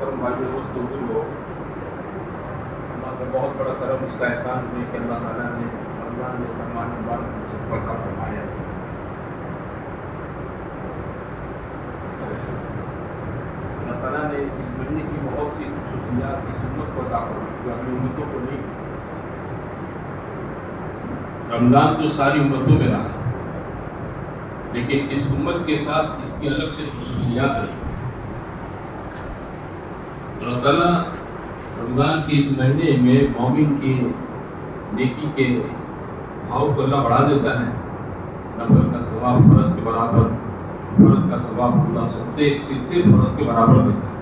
محترم بھائیوں و بزرگوں، اللہ کا بہت بڑا کرم، اس کا احسان ہے کہ اللہ تعالیٰ نے رمضان میں سلمان مبارک کو سب کو عطا فرمایا۔ اللہ تعالیٰ نے اس مہینے کی بہت سی خصوصیات اس امت کو عطا فرمائی جو اپنی امتوں کو نہیں۔ رمضان تو ساری امتوں میں رہا، لیکن اس امت کے ساتھ اس کی الگ سے خصوصیات رہی۔ اللہ تعالیٰ رمضان کے اس مہینے میں مومن کے نیکی کے بھاؤ کو اللہ بڑھا دیتا ہے۔ نفل کا ثواب فرض کے برابر، فرض کا ثواب اللہ 70 فرض کے برابر دیتا ہے۔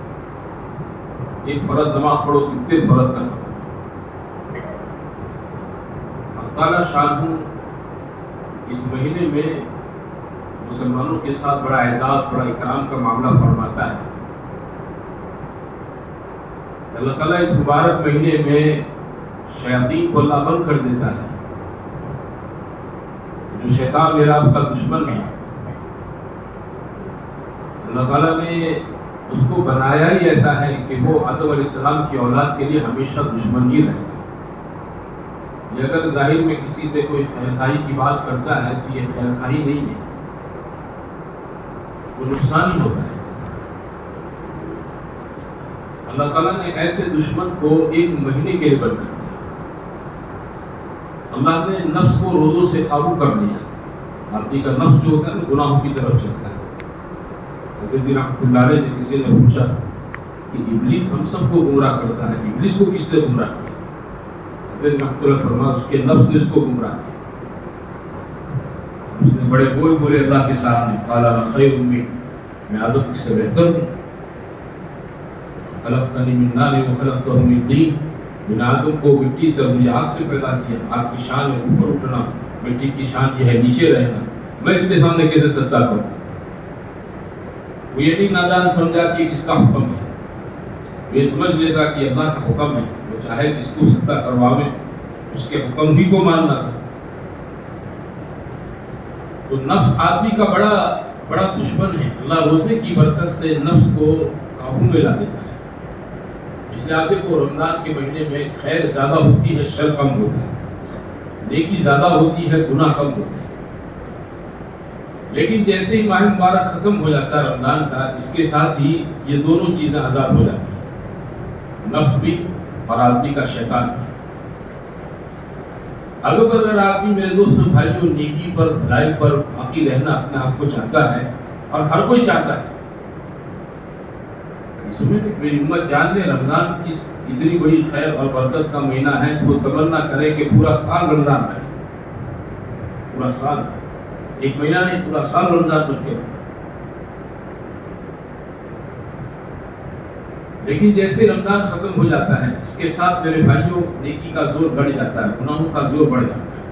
ایک فرض نماز پڑھو 70 فرض کا ثواب۔ اللہ تعالیٰ شاہ اس مہینے میں مسلمانوں کے ساتھ بڑا اعزاز، بڑا اکرام کا معاملہ فرماتا ہے۔ اللہ تعالیٰ اس مبارک مہینے میں شیاطین کو اللہ بند کر دیتا ہے۔ جو شیطان میرا آپ کا دشمن ہے، اللہ تعالیٰ نے اس کو بنایا ہی ایسا ہے کہ وہ آدم علیہ السلام کی اولاد کے لیے ہمیشہ دشمن ہی رہے گا۔ یہ اگر ظاہر میں کسی سے کوئی خیرخواہی کی بات کرتا ہے تو یہ خیرخواہی نہیں ہے، وہ نقصان ہی ہوتا ہے۔ اللہ تعالیٰ نے ایسے دشمن کو ایک مہینے کے لیے بند کر دیا۔ اللہ نے نفس کو روزوں سے قابو کر لیا۔ آدمی کا نفس جو ہوتا ہے نا گناہوں کی طرف چلتا ہے۔ حضرت رحمۃ اللہ علیہ سے کسی نے پوچھا کہ ابلیس ہم سب کو گمراہ کرتا ہے، ابلیس کو کس نے گمراہ کیا؟ حضرت رحمۃ اللہ فرمایا اس کے نفس نے اس کو گمراہ کیا۔ اس نے بڑے بولے اللہ کے سامنے، قال انا خیر منہ، میں آدم سے بہتر ہوں، خلقتنی من نار وخلقتہ من طین، میں نے آدم کو مٹی سے اور مجھے آگ سے پیدا کیا۔ آگ کی شان ہے اوپر اٹھنا، مٹی کی شان یہ ہے نیچے رہنا، میں اس کے سامنے کیسے سجدہ کروں؟ وہ یہ نہیں نادان سمجھا کہ کس کا حکم ہے، یہ سمجھ لیتا کہ اللہ کا حکم ہے، وہ چاہے جس کو سجدہ کرواوے اس کے حکم ہی کو ماننا تھا۔ تو نفس آدمی کا بڑا دشمن ہے۔ اللہ روزے کی برکت سے نفس کو قابو میں لا دیتا ہے۔ اس لیے آپ کو رمضان کے مہینے میں خیر زیادہ ہوتی ہے، شر کم ہوتا ہے، نیکی زیادہ ہوتی ہے، گناہ کم ہوتے ہیں۔ لیکن جیسے ہی ماہ مبارک ختم ہو جاتا ہے رمضان کا، اس کے ساتھ ہی یہ دونوں چیزیں آزاد ہو جاتی ہیں، نفس بھی اور آدمی کا شیطان بھی۔ اگر آدمی میرے دوستوں بھائیوں نیکی پر، بھلائی پر باقی رہنا اپنے آپ کو چاہتا ہے، اور ہر کوئی چاہتا ہے، سنیں کہ میری امت جان لے رمضان کی اتنی بڑی خیر اور برکت کا مہینہ ہے، وہ تمنا کرے کہ پورا سال رمضان رہے، پورا سال، ایک مہینہ نہیں، پورا سال رمضان بن کے رہے۔ لیکن جیسے رمضان ختم ہو جاتا ہے، اس کے ساتھ میرے بھائیوں نیکی کا زور بڑھ جاتا ہے، گناہوں کا زور بڑھ جاتا ہے،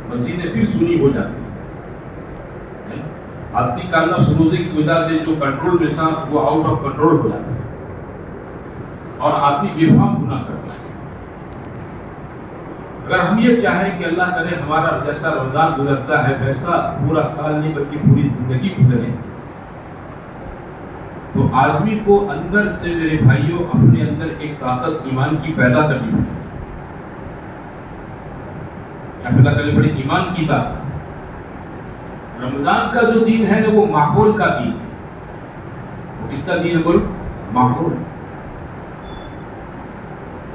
مسجدیں پھر سنی ہو جاتی ہیں۔ آدمی کا نفس روزے کی وجہ سے جو کنٹرول میں تھا وہ آؤٹ آف کنٹرول ہو جاتا ہے، اور آدمی بے فام گناہ کرتا ہے۔ اگر ہم یہ چاہیں کہ اللہ کرے ہمارا جیسا رمضان گزرتا ہے ویسا پورا سال نہیں بلکہ پوری زندگی گزرے، تو آدمی کو اندر سے میرے بھائیوں اپنے اندر ایک طاقت ایمان کی پیدا کرنی پڑے۔ کیا پیدا کرنی پڑے؟ ایمان کی طاقت۔ رمضان کا جو دین ہے نا وہ ماحول کا دین ہے۔ وہ کس کا دین ہے؟ بولو، ماحول۔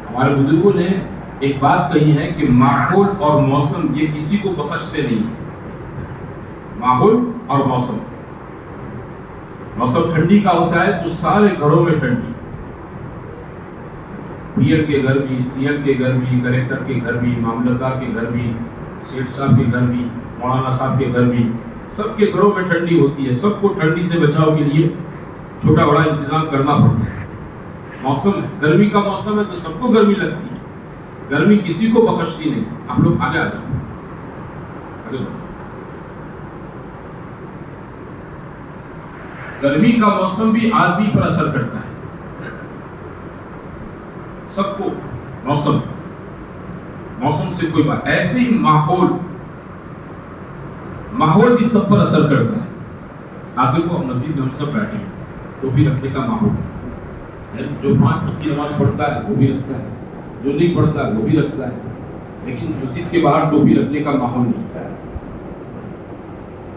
ہمارے بزرگوں نے ایک بات کہی ہے کہ ماحول اور موسم یہ کسی کو بخشتے نہیں ہیں۔ ماحول اور موسم، موسم ٹھنڈی کا ہوتا ہے تو سارے گھروں میں ٹھنڈی، پیر کے گھر بھی، سی ایم کے گھر بھی، کلیکٹر کے گھر بھی، معاملتدار کے گھر بھی، سیٹھ صاحب کے گھر بھی، مولانا صاحب کے گھر بھی، سب کے گھروں میں ٹھنڈی ہوتی ہے۔ سب کو ٹھنڈی سے بچاؤ کے لیے چھوٹا بڑا انتظام کرنا پڑتا ہے۔ موسم ہے، گرمی کا موسم ہے تو سب کو گرمی لگتی ہے، گرمی کسی کو بخشتی نہیں۔ آپ لوگ آگے آ جاؤ، آگے بڑھو۔ گرمی کا موسم بھی آدمی پر اثر کرتا ہے، سب کو موسم سے کوئی بات۔ ایسے ہی ماحول بھی سب پر اثر کرتا ہے۔ آپ دیکھو مسجد میں ہم سب بیٹھے ہیں، ٹوپی رکھنے کا ماحول، جو 5 وقت کی نماز پڑھتا ہے وہ بھی رکھتا ہے, جو نہیں پڑھتا ہے وہ بھی رکھتا ہے, لیکن مسجد کے باہر ٹوپی رکھنے کا ماحول نہیں ہے.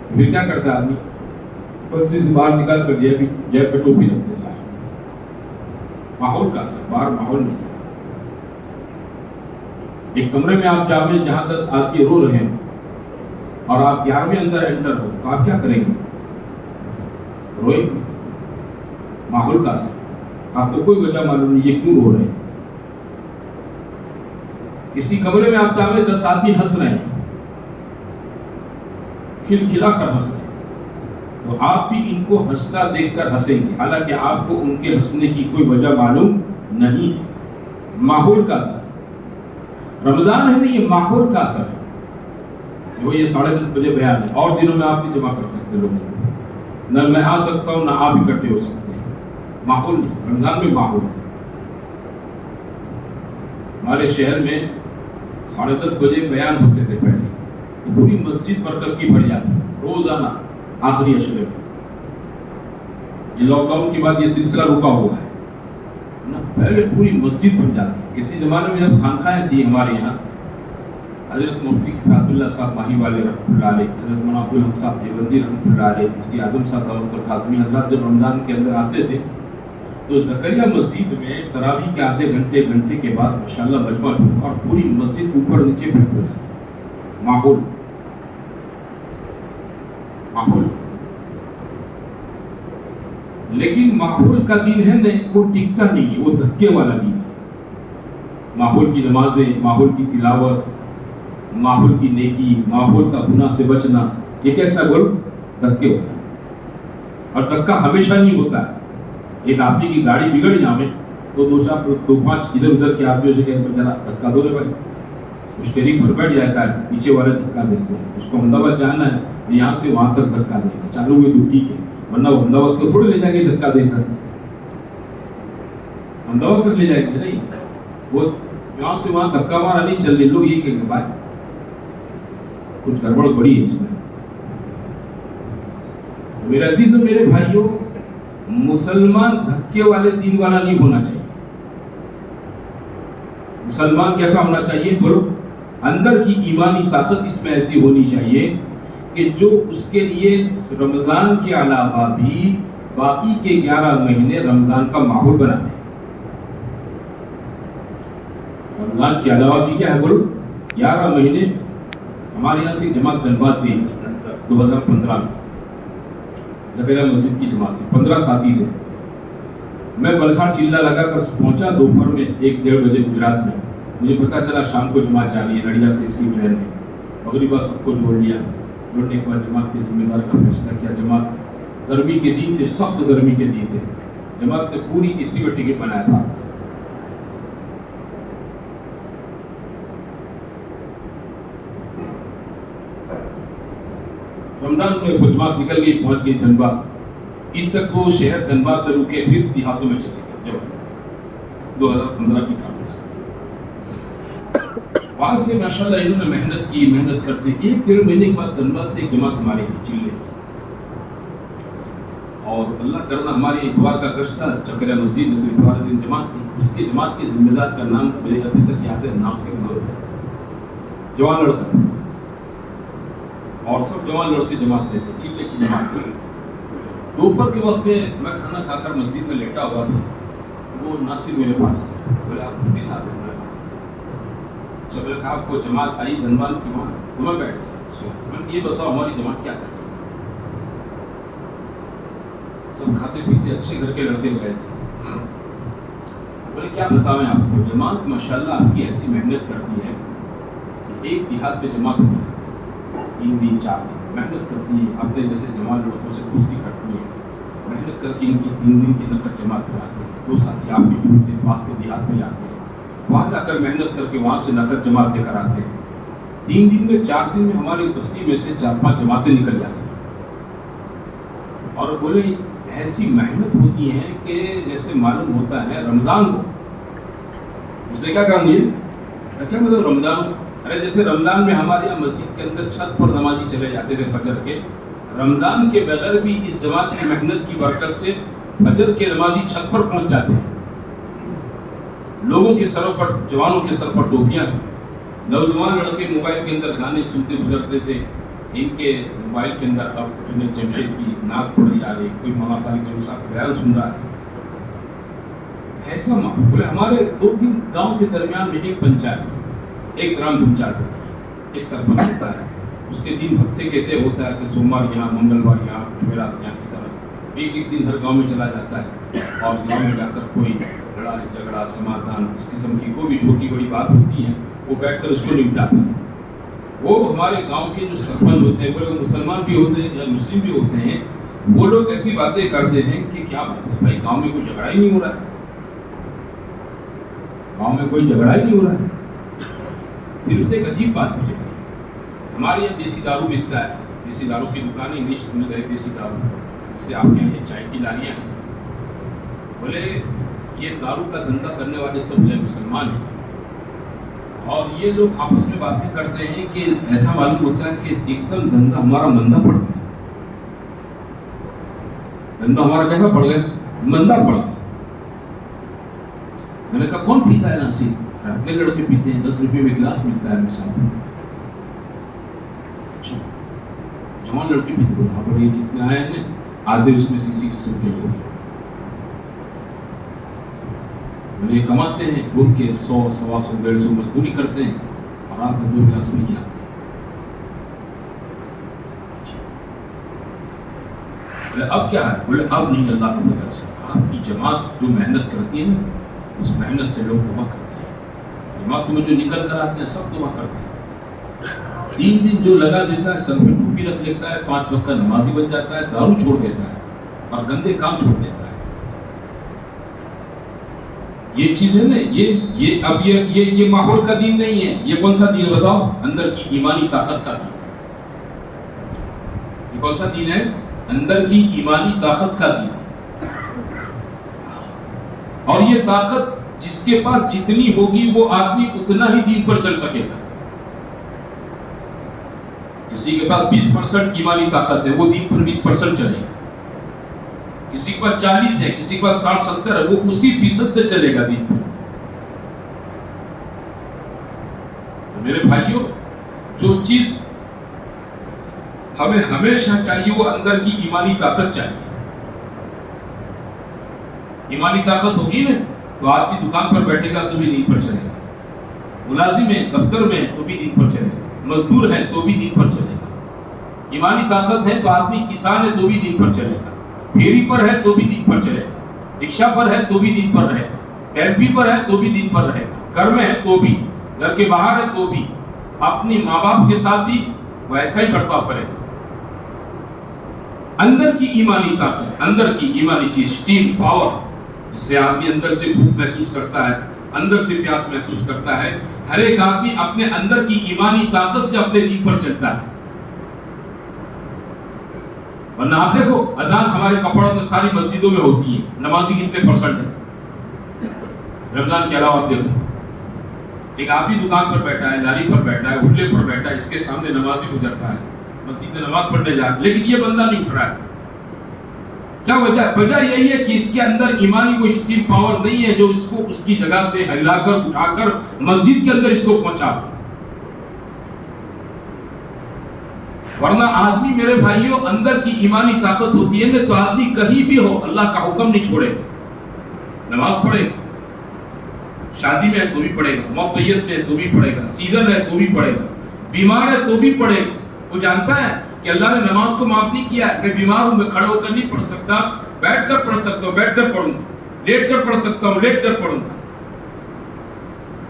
پھر کیا کرتا ہے آدمی؟ مسجد سے باہر نکال کر جیب پہ ٹوپی رکھ دیتا ہے. ماحول کا اثر, باہر ماحول نہیں سکتا. ایک کمرے میں آپ جاویں جہاں 10 آدمی رو رہے ہیں اور آپ 11ویں اندر انٹر ہو تو آپ کیا کریں گے؟ روئیں گے. ماحول کا اثر. آپ کو کوئی وجہ معلوم نہیں یہ کیوں رو رہے ہیں. کسی کمرے میں آپ جاویں 10 آدمی ہنس رہے ہیں, کھلکھلا کر ہنس رہے ہیں, تو آپ بھی ان کو ہنستا دیکھ کر ہنسیں گے, حالانکہ آپ کو ان کے ہنسنے کی کوئی وجہ معلوم نہیں ہے. ماحول کا اثر. رمضان ہے نہیں, یہ ماحول کا اثر ہے. وہ یہ 10:30 بجے بیان ہے, اور دنوں میں آپ بھی جمع کر سکتے لوگوں کو, نہ میں آ سکتا ہوں نہ آپ اکٹھے ہو سکتے ہیں. ماحول نہیں, رمضان میں ماحول. ہمارے شہر میں 10:30 بجے بیان ہوتے تھے پہلے, تو پوری مسجد مرکز کی بھر جاتی روزانہ آخری اشرے میں. یہ لاک ڈاؤن کے بعد یہ سلسلہ رکا ہوا ہے نا, پہلے پوری مسجد بھر جاتی. کسی زمانے میں جب خانقاہیں تھیں ہمارے یہاں, حضرت مفتی کفایت اللہ صاحب ماہی والے رحمۃ اللہ علیہ, حضرت مولانا عبدالحق صاحب دیوبندی رحمۃ اللہ علیہ, مفتی اعظم صاحب دعوت خاتمی حضرات جب رمضان کے اندر آتے تھے تو زکریا مسجد میں تراویح کے آدھے گھنٹے کے بعد ماشاءاللہ مجمع ہوتا اور پوری مسجد اوپر نیچے پھینک ہو جاتی. ماحول. ماحول. لیکن ماحول کا دین ہے نہیں, وہ ٹکتا نہیں ہے, وہ دھکے والا دین ہے. ماحول کی نمازیں, ماحول کی تلاوت, ماحول کی نیکی, ماحول کا گناہ سے بچنا, یہ کیسا بول؟ دھکے والا. اور دھکا ہمیشہ نہیں ہوتا ہے. ایک آدمی کی گاڑی بگڑ جائے تو 2-5 ادھر ادھر کے آدمیوں سے کہتے ہیں ذرا دھکا دو رے بھائی, اس قریب پر بیٹھ جاتا ہے, پیچھے والے دھکا دیتے ہیں. اس کو احمد آباد جانا ہے, یہاں سے وہاں تک دھکا دیں گے, چالو ہوئے تو ٹھیک ہے, ورنہ وہ احمد آباد تو تھوڑے لے جائیں گے دھکا دے کر, احمد آباد تک لے جائیں گے نہیں. وہ یہاں سے وہاں دھکا مارا نہیں چل رہے, لوگ یہ کہیں گے بھائی کچھ گڑبڑ بڑی ہے اس میں. میرے عزیز و میرے بھائیوں, مسلمان دھکے والے دین والا نہیں ہونا چاہیے. مسلمان کیسا ہونا چاہیے بولو؟ اندر کی ایمانی طاقت اس میں ایسی ہونی چاہیے کہ جو اس کے لیے رمضان کے علاوہ بھی باقی کے 11 مہینے رمضان کا ماحول بناتے ہیں. رمضان کے علاوہ بھی کیا ہے بولو؟ 11 مہینے. ہمارے یہاں سے جماعت دھنباد گئی تھی 2015 میں, زکریا مسجد کی جماعت تھی, 15 ساتھی تھے. میں بلساڑ چلہ لگا کر پہنچا دوپہر میں 1-1:30 بجے گجرات میں. مجھے پتا چلا شام کو جماعت جاری ہے, نڑیا سے اس کی ٹرین میں. مغربہ سب کو جوڑ لیا. جوڑنے کے بعد جماعت کے ذمہ دار کا فیصلہ کیا. جماعت گرمی کے دن تھے, سخت گرمی کے دن تھے. جماعت نے پوری اسی میں ٹکٹ بنایا تھا. رمضان میں جماعت نکل گئی, پہنچ گئی دھنباد. عید تک وہ شہر دھنباد میں رکے, پھر دیہاتوں میں چلے گئے. جماعت 2015 کی کام. وہاں سے ماشاءاللہ انہوں نے محنت کرتے 1-1.5 مہینے کے بعد دھنباد سے ایک جماعت ہمارے یہاں چلے. اور اللہ کرنا ہمارے اتوار کا کش تھا چکریا مسجد میں, تو اتوار دن جماعت تھی. اس کے جماعت کے ذمہ دار کا نام مجھے ابھی تک یاد ہے, ناصر نام, جوان لڑکا, اور سب جوان لڑکے جماعت میں تھے. چلے کی جماعت تھی. دوپہر کے وقت میں کھانا کھا کر مسجد میں لیٹا ہوا تھا. وہ ناصر میرے پاس آیا, بولے آپ مفتی صاحب ہیں؟ جب کہا آپ کو جماعت آئی دھنباد کی, وہاں تو میں بیٹھ گیا. میں یہ بتاؤ ہماری جماعت کیا کر رہی ہے؟ سب کھاتے پیتے اچھے گھر کے لڑکے گئے تھے. بولے کیا بتاؤں آپ کو, جماعت ماشاءاللہ آپ کی ایسی محنت کرتی ہے. ایک دیہات پہ جماعت ہوتی ہے 3 دن 4 دن محنت کرتی ہے, اپنے جیسے جوان لڑکوں سے کشتی کرتی ہے, محنت کر کے ان کی 3 دن کی نقد جماعت بناتے ہیں. 2 ساتھی آپ بھی جڑتے ہیں, پاس کے دیہات میں جاتے ہیں, وہاں جا کر محنت کر کے وہاں سے نقد جماعت لے کر آتے ہیں. 3 دن میں 4 دن میں ہماری بستی میں سے 4-5 جماعتیں نکل جاتی ہیں. اور بولے ایسی محنت ہوتی ہیں کہ جیسے معلوم ہوتا ہے رمضان ہو. اس نے کیا کہا مجھے, کیا مطلب رمضان ہو؟ ارے جیسے رمضان میں ہمارے یہاں مسجد کے اندر چھت پر نمازی چلے جاتے تھے فجر کے, رمضان کے بغیر بھی اس جماعت کی محنت کی برکت سے فجر کے نمازی چھت پر پہنچ جاتے ہیں. لوگوں کے سروں پر، جوانوں کے سر پر ٹوپیاں ہیں. نوجوان لڑکے موبائل کے اندر گانے سنتے گزرتے تھے، ان کے موبائل کے اندر اب جنید جمشید کی نعت پڑھی جا رہی، کوئی مولانا طارق جمیل صاحب کا بیان سن رہا ہے. ایسا ماحول. ہمارے 2-3 گاؤں کے درمیان میں ایک پنچایت، ایک گرام پنچایت ہوتی ہے، ایک سرپنچ ہوتا ہے. اس کے دن ہفتے کے طے ہوتا ہے کہ سوموار یہاں، منگلوار یہاں، جمعرات یہاں. اس طرح ایک دن ہر گاؤں میں چلا جاتا ہے اور گاؤں میں جا کر کوئی لڑائی جھگڑا سمادھان اس قسم کی کوئی بھی چھوٹی بڑی بات ہوتی ہے وہ بیٹھ کر اس کو نپٹاتا ہے. وہ ہمارے گاؤں کے جو سرپنچ ہوتے ہیں، وہ لوگ مسلمان بھی ہوتے ہیں یا مسلم بھی ہوتے ہیں، وہ لوگ ایسی باتیں کرتے ہیں کہ کیا بات ہے بھائی، گاؤں میں کوئی جھگڑا ہی نہیں ہو رہا ہے، گاؤں میں کوئی جھگڑا ہی نہیں ہو رہا ہے. پھر اس نے ایک عجیب بات مجھے کہی. ہمارے یہاں دیسی دارو بکتا ہے، دیسی دارو کی دکان ہے، انگلش میں گئے دیسی دارو، جس سے آپ کے یہاں یہ چائے کی لاریاں ہیں. بولے یہ دارو کا دھندا کرنے والے سب مسلمان ہیں اور یہ لوگ آپس میں باتیں کرتے ہیں کہ ایسا معلوم ہوتا ہے کہ ایک دم دھندا ہمارا مندہ پڑ گیا. دھندا ہمارا کیسا پڑ گیا؟ مندہ پڑ گیا. میں نے کہا کون پیتا ہے ناصر؟ اپنے لڑکے پیتے ہیں، 10 روپے میں گلاس ملتا ہے مثال. جوان لڑکے پیتے ہیں. وہاں پر یہ جتنے آئے ہیں آدھے اس میں اسی قسم کے لوگ ہیں. یہ کماتے ہیں، خود کے 100 125 150 مزدوری کرتے ہیں اور آپ میں 2 گلاس پی جاتے ہیں. اب کیا ہے؟ بولے اب نہیں، اللہ کی مدد سے آپ کی جماعت جو محنت کرتی ہے نا، اس محنت سے لوگ توبہ کرتے ہیں. جماعت میں جو نکل کر آتے ہیں سب توبہ کرتے ہیں. 3 دن جو لگا دیتا ہے، سر پہ ٹوپی رکھ لیتا ہے، 5 وقت کا نمازی بن جاتا ہے، دارو چھوڑ دیتا ہے اور گندے کام چھوڑ دیتا ہے. یہ چیز ہے نا، یہ اب یہ ماحول کا دین نہیں ہے. یہ کون سا دین ہے بتاؤ؟ اندر کی ایمانی طاقت کا دین. یہ کون سا دین ہے؟ اندر کی ایمانی طاقت کا دین. اور یہ طاقت جس کے پاس جتنی ہوگی وہ آدمی اتنا ہی دین پر چل سکے گا. کسی کے پاس 20% ایمانی طاقت ہے، وہ دین پر 20% چلے گا. کسی کے پاس 40 ہے، کسی کے پاس 60-70 ہے، وہ اسی فیصد سے چلے گا دین پر. تو میرے بھائیوں، جو چیز ہمیں ہمیشہ چاہیے وہ اندر کی ایمانی طاقت چاہیے. ایمانی طاقت ہوگی نا تو آدمی دکان پر بیٹھے گا تو بھی دین پر چلے گا، ملازم ہے دفتر میں تو بھی دین پر چلے گا، مزدور ہے تو بھی دین پر چلے گا. ایمانی طاقت ہے تو آدمی کسان ہے تو بھی دین پر چلے گا، پھیری پر ہے تو بھی دین پر چلے گا، رکشہ پر ہے تو بھی دین پر رہے گا، ٹیمپی پر ہے تو بھی دین پر رہے گا، گھر میں ہے تو بھی، گھر کے باہر ہے تو بھی، اپنی ماں باپ کے ساتھ بھی ویسا ہی برتاؤ کرے گا. اندر کی ایمانی طاقت، اندر کی ایمانی چیز، اسٹیم پاور، جس سے آدمی اندر سے بھوک محسوس کرتا ہے، اندر سے پیاس محسوس کرتا ہے. ہر ایک آدمی اپنے اندر کی ایمانی طاقت سے اپنے دین پر چلتا ہے. ورنہ آپ دیکھو اذان ہمارے کپڑوں میں ساری مسجدوں میں ہوتی ہے، نمازی کتنے % ہے؟ رمضان کے علاوہ آپ دیکھو ایک آدمی دکان پر بیٹھا ہے، لاری پر بیٹھا ہے، ہوٹلے پر بیٹھا ہے، اس کے سامنے نمازی گزرتا ہے، مسجد میں نماز پڑھنے جا رہا ہے، لیکن یہ بندہ نہیں اٹھ رہا ہے. کیا وجہ یہی ہے کہ اس کے اندر ایمانی کوئی اسٹیم پاور نہیں ہے جو اس کو اس کی جگہ سے ہلا کر اٹھا کر مسجد کے اندر اس کو پہنچا. ورنہ آدمی میرے بھائیوں اندر کی ایمانی طاقت ہوتی ہے نا تو آدمی کہیں بھی ہو اللہ کا حکم نہیں چھوڑے. نماز پڑھے، شادی میں ہے تو بھی پڑھے گا، موقعیت میں ہے تو بھی پڑھے گا، سیزن ہے تو بھی پڑھے گا، بیمار ہے تو بھی پڑھے گا. وہ جانتا ہے کہ اللہ نے نماز کو معاف نہیں کیا ہے. میں بیمار ہوں، میں کھڑے ہو کر نہیں پڑھ سکتا، بیٹھ کر پڑھ سکتا ہوں، بیٹھ کر پڑھوں گا، لیٹ کر پڑھ سکتا ہوں، لیٹ کر پڑھوں گا،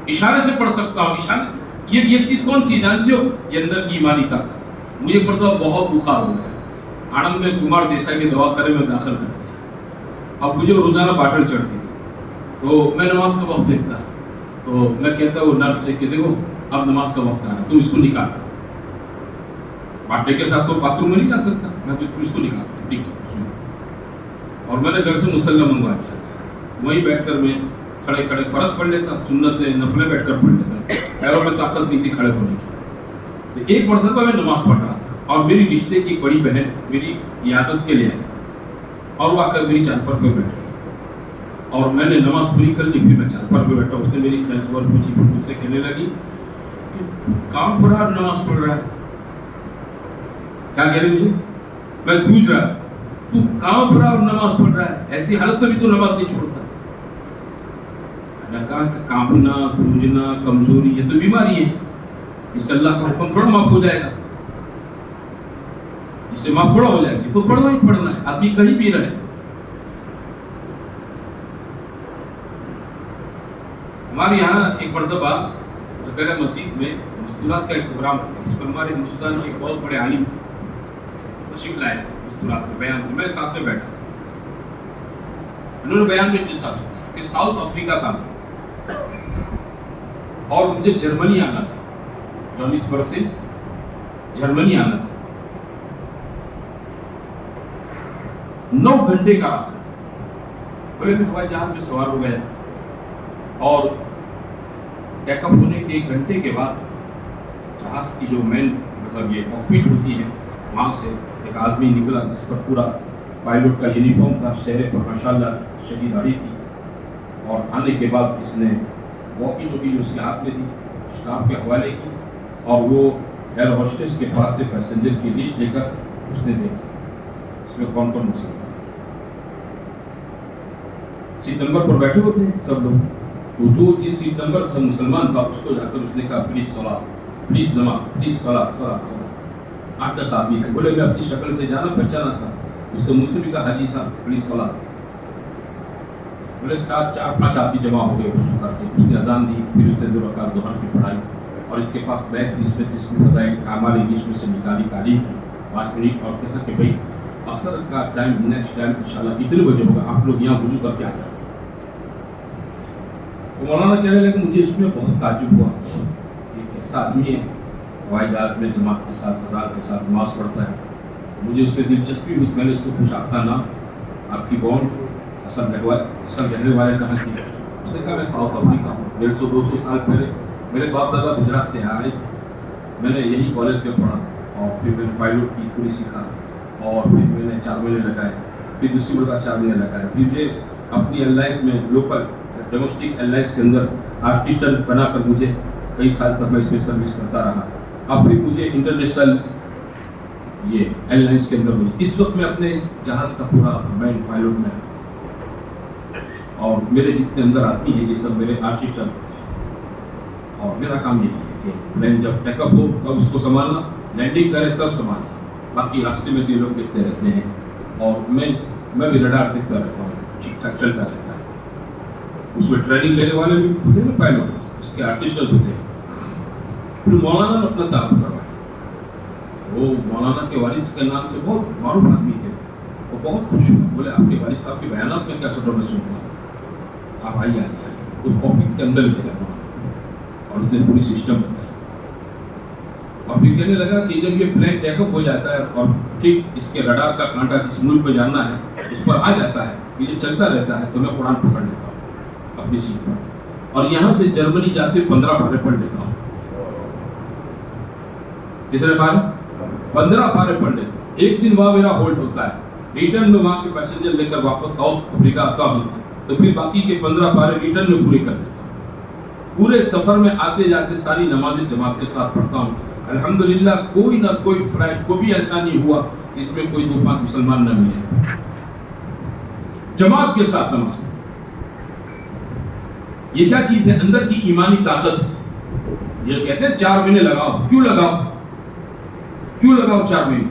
اشارے سے پڑھ سکتا ہوں، اشارے. یہ چیز کون سی جانتے ہو؟ یہ اندر کی ایمانی طاقت. مجھے پڑھتا بہت بخار ہو گیا، آنند میں کمار دیسائی کے دواخانے میں داخل کر دیا. اب مجھے روزانہ باٹل چڑھتی تھی تو میں نماز کا وقت دیکھتا تو میں کہتا وہ نرس سے کہ دیکھو اب نماز کا وقت آنا، تم اس کو نکال. باٹلے کے ساتھ تو باتھ روم میں نہیں جا سکتا، میں تو اس کو نکال چھٹی کر. اور میں نے گھر سے مصلی منگوا دیا تھا، وہیں بیٹھ کر میں کھڑے کھڑے فرض پڑھ لیتا، سنت نفلیں بیٹھ کر پڑھ لیتا، پیروں میں طاقت نہیں تھی کھڑے ہونے کی. تو ایک مرتبہ میں نماز پڑھ رہا تھا اور میری رشتے کی ایک بڑی بہن میری عیادت کے لیے آئی اور وہ آ کر میری چادر پر بیٹھ گئی. اور میں نے نماز پوری کر لی. پھر میں چارپائی پہ بیٹھا, اس نے میری خیر خبر پوچھی, پھر مجھ سے کہنے لگی کہ کام پڑھ رہا نماز پڑھ رہا ہے. کیا کہہ رہی مجھے؟ میں پوچھ رہا تو کام پڑھ رہا اور نماز پڑھ رہا ہے, ایسی حالت میں بھی تو نماز نہیں چھوڑتا. میں نے کہا کہ کانپنا, دھوجنا, کمزوری یہ تو بیماری ہے, اس سے اللہ کا حکم تھوڑا معاف ہو جائے گا, اس سے معاف تھوڑا ہو جائے گی. تو پڑھنا ہی پڑھنا ہے, آدمی کہیں بھی رہے. ہمارے یہاں ایک مرتبہ زکریا مسجد میں مستورات کا ایک پروگرام تھا. اس پر ہمارے ہندوستان کے ایک بہت بڑے عالم تشریف لائے تھے. مستورات میں بیان تھے, میں ساتھ میں بیٹھا تھا. انہوں نے بیان میں قصہ سنا کہ ساؤتھ افریقہ تھا اور مجھے جرمنی آنا تھا. جوہانسبرگ سے جرمنی آنا تھا. 9 گھنٹے کا راستہ. بولے میں ہوائی جہاز میں سوار ہو گیا اور ٹیک اپ ہونے کے 1 گھنٹے کے بعد جہاز کی جو مین مطلب یہ کاکپٹ ہوتی ہے, وہاں سے ایک آدمی نکلا جس پر پورا پائلٹ کا یونیفارم تھا, چہرے پر ماشاءاللہ شدید داڑھی تھی. اور آنے کے بعد اس نے واکی ٹوکی جو اس کے ہاتھ میں تھی اسٹاف کے حوالے کی, اور وہ ایئر ہوسٹس کے پاس سے پیسنجر کی لسٹ لے کر اس نے دیکھا اس میں کون کون مسلمان. سیٹ نمبر پر بیٹھے ہوتے ہیں سب لوگ, تو جو جس سیٹ نمبر سے مسلمان تھا اس کو جا کر اس نے کہا پلیز صلاۃ, پلیز نماز, پلیز صلاۃ, صلاۃ, صلاۃ. 8-10 آدمی تھے. بولے میں اپنی شکل سے جانا پہچانا تھا. اس سے مجھ سے بھی کہا حاجی صاحب پلیز صلاۃ. بولے 4-5 آدمی جمع ہو گئے وضو کر کے. اس نے اذان دی, پھر اس نے 2 رکعت ظہر کی پڑھائی, اور اس کے پاس بیگ تھی, اس میں سے اس نے بتایا ہماری انگلش میں سے نکالی تعلیم کی 5 منٹ, اور کہا کہ بھائی عصر کا ٹائم نیکسٹ ٹائم انشاءاللہ اتنے بجے ہوگا, آپ لوگ یہاں وضو کر کے آ جائیں. تو مولانا کہنے لگے مجھے اس میں بہت تعجب ہوا, یہ کیسا آدمی ہے ہوائی جہاز میں جماعت کے ساتھ اذان کے ساتھ نماز پڑھتا ہے. مجھے اس میں دلچسپی ہوئی. میں نے اس کو پوچھا آپ کا نام, آپ کی بون, اصل رہنے والے کہاں کی. اس نے کہا میں ساؤتھ افریقہ ہوں, 150-200 سال پہلے میرے باپ دادا گجرات سے آئے. میں نے یہی کالج میں پڑھا, اور پھر میں نے پائلٹ کی پوری سیکھا, اور پھر میں نے 4 مہینے لگائے, پھر دوسری مرتبہ 4 مہینے لگائے. پھر مجھے اپنی ایئرلائنس میں لوکل ڈومیسٹک ایئرلائنس کے اندر آرٹسٹن بنا کر مجھے کئی سال تک میں اس میں سروس کرتا رہا. اب پھر مجھے انٹرنیشنل یہ ایئرلائنس کے اندر مجھے اس وقت میں اپنے جہاز کا پورا مین پائلٹ میں, اور میرے جتنے اندر آدمی ہیں یہ سب میرے آرٹسٹن ہوتے ہیں. اور میرا کام یہی ہے کہ پلین جب ٹیک اپ ہو تب اس کو سنبھالنا, لینڈنگ کرے تب سنبھالنا, باقی راستے میں تو یہ لوگ دیکھتے رہتے ہیں. اور میں بھی رڈار دیکھتا رہتا ہوں, ٹھیک ٹھاک چلتا رہتا ہے. اس میں ٹریننگ لینے والے بھی ہوتے ہیں نا پائلٹ, اس کے آرٹسٹل ہوتے ہیں. پھر مولانا نے اپنا تعارف کروایا. وہ مولانا کے والد کے نام سے بہت معروف آدمی تھے. وہ بہت خوش ہوئے, بولے آپ کے والد صاحب کے بیانات میں کیا سٹر میں سنتا ہوں, آپ آئیے. تو کاکپٹ کے اندر لے گیا اور اس نے پوری سسٹم بتائی. اور پھر کہنے لگا کہ جب یہ پلین ٹیک آف ہو جاتا ہے اور ٹھیک اس کے رڈار کا کانٹا جس ملک پہ جانا ہے اس پر آ جاتا ہے, یہ چلتا رہتا ہے, تو میں قرآن پکڑ لیتا ہوں اپنی سیٹ پر, اور یہاں سے جرمنی جاتے 15 پارے پڑھ لیتا ہوں. کتنے پارے؟ 15 پارے پڑھ لیتا ہوں. ایک دن وہاں میرا ہولڈ ہوتا ہے, ریٹرن میں وہاں کے پیسنجر لے کر واپس ساؤتھ افریقہ آتا ہوں, تو پھر باقی کے 15 پارے ریٹرن میں پورے کر لیتا ہوں. پورے سفر میں آتے جاتے ساری نمازیں جماعت کے ساتھ پڑھتا ہوں. الحمدللہ کوئی نہ کوئی فلائٹ کو بھی ایسا نہیں ہوا کہ اس میں کوئی 2-5 مسلمان نہ ملے. جماعت کے ساتھ نماز. یہ کیا چیز ہے؟ اندر کی ایمانی طاقت ہے. یہ کہتے ہیں 4 مہینے لگاؤ. کیوں لگاؤ 4 مہینے؟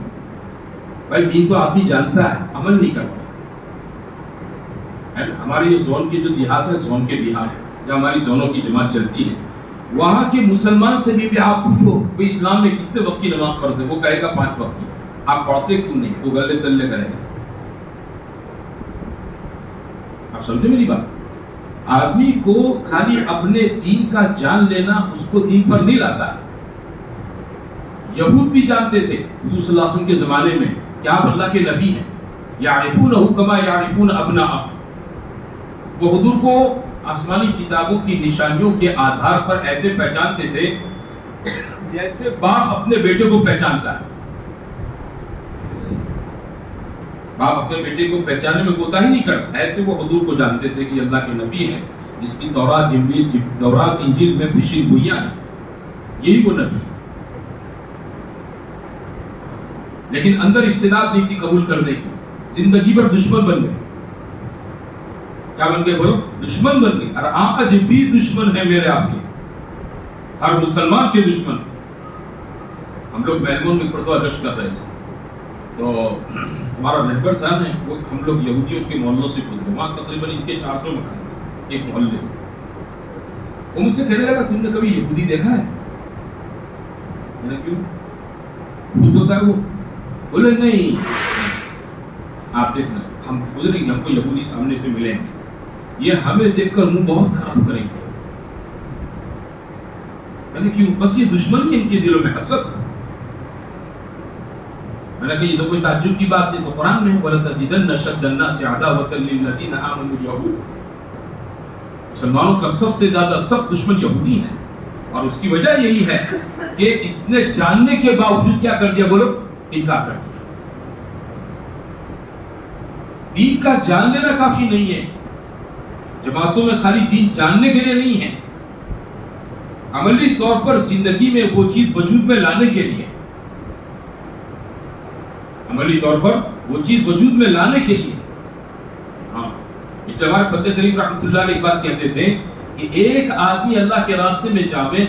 بھائی دین تو آدمی جانتا ہے, عمل نہیں کرتا. ہمارے یہ زون کے جو دیہات ہے, زون کے دیہات جہاں ہماری زونوں کی جماعت چلتی ہے, وہاں کے مسلمان سے بھی آپ پوچھو بھائی اسلام میں کتنے وقت کی نماز فرض ہے, وہ کہے گا 5 وقت کی. آپ پڑھتے کیوں نہیں؟ وہ گلے تلے کرے گا. آپ سمجھے میری بات؟ آدمی کو خالی اپنے دین کا جان لینا اس کو دین پر نہیں لاتا. یہود بھی جانتے تھے حضور صلی اللہ علیہ وسلم کے زمانے میں کہ آپ اللہ کے نبی ہیں. یعرفونہ کما یعرفون ابناءہم. وہ حضور کو آسمانی کتابوں کی نشانیوں کے آدھار پر ایسے پہچانتے تھے جیسے باپ اپنے بیٹے کو پہچانتا ہے. باپ اپنے بیٹے کو پہچاننے میں کوتاہی نہیں کرتا. ایسے وہ حضور کو جانتے تھے کہ اللہ کے نبی ہیں جس کی تورات انجیل میں پیشین گوئیاں ہیں, یہی وہ نبی. لیکن اندر استعداد نہیں تھی قبول کرنے کی, زندگی بھر دشمن بن گئے. کیا بن گئے بولو؟ دشمن بن گئے. اور آج بھی دشمن ہے میرے آپ کے, ہر مسلمان کے دشمن. ہم لوگ میلبورن میں پردہ گشت کر رہے تھے تو ہمارا رہبر صاحب ہے, وہ ہم لوگ یہودیوں کے محلوں سے گزرے, وہاں تقریباً ان کے 400 مکان ایک محلے سے. وہ مجھ سے کہنے لگا تم نے کبھی یہودی دیکھا ہے؟ میں نے کیوں پوچھ ہوتا ہے وہ, بولے نہیں آپ دیکھنا ہم گزریں گے, ہم کو یہودی سامنے سے ملیں گے, یہ ہمیں دیکھ کر منہ بہت خراب کریں گے. میں نے کیوں؟ بس یہ دشمنی ہے ان کے دلوں میں, حسد. میں نے کہا یہ تو کوئی تعجب کی بات نہیں, تو قرآن میں ہے وَلَتَجِدَنَّ أَشَدَّ النَّاسِ عَدَاوَةً لِلَّذِينَ آمَنُوا الْيَهُودَ. مسلمانوں کا سب سے زیادہ سخت دشمن یہودی ہے, اور اس کی وجہ یہی ہے کہ اس نے جاننے کے باوجود کیا کر دیا بولو؟ انکار کر دیا. دین کا جان لینا کافی نہیں ہے. جماعتوں میں خالی دین جاننے کے لیے نہیں ہے, عملی طور پر زندگی میں وہ چیز وجود میں لانے کے لیے. عملی طور پر وہ چیز وجود میں لانے کے لیے. ہاں, اس لیے ہمارے فتح کریم رحمۃ اللہ علیہ ایک بات کہتے تھے کہ ایک آدمی اللہ کے راستے میں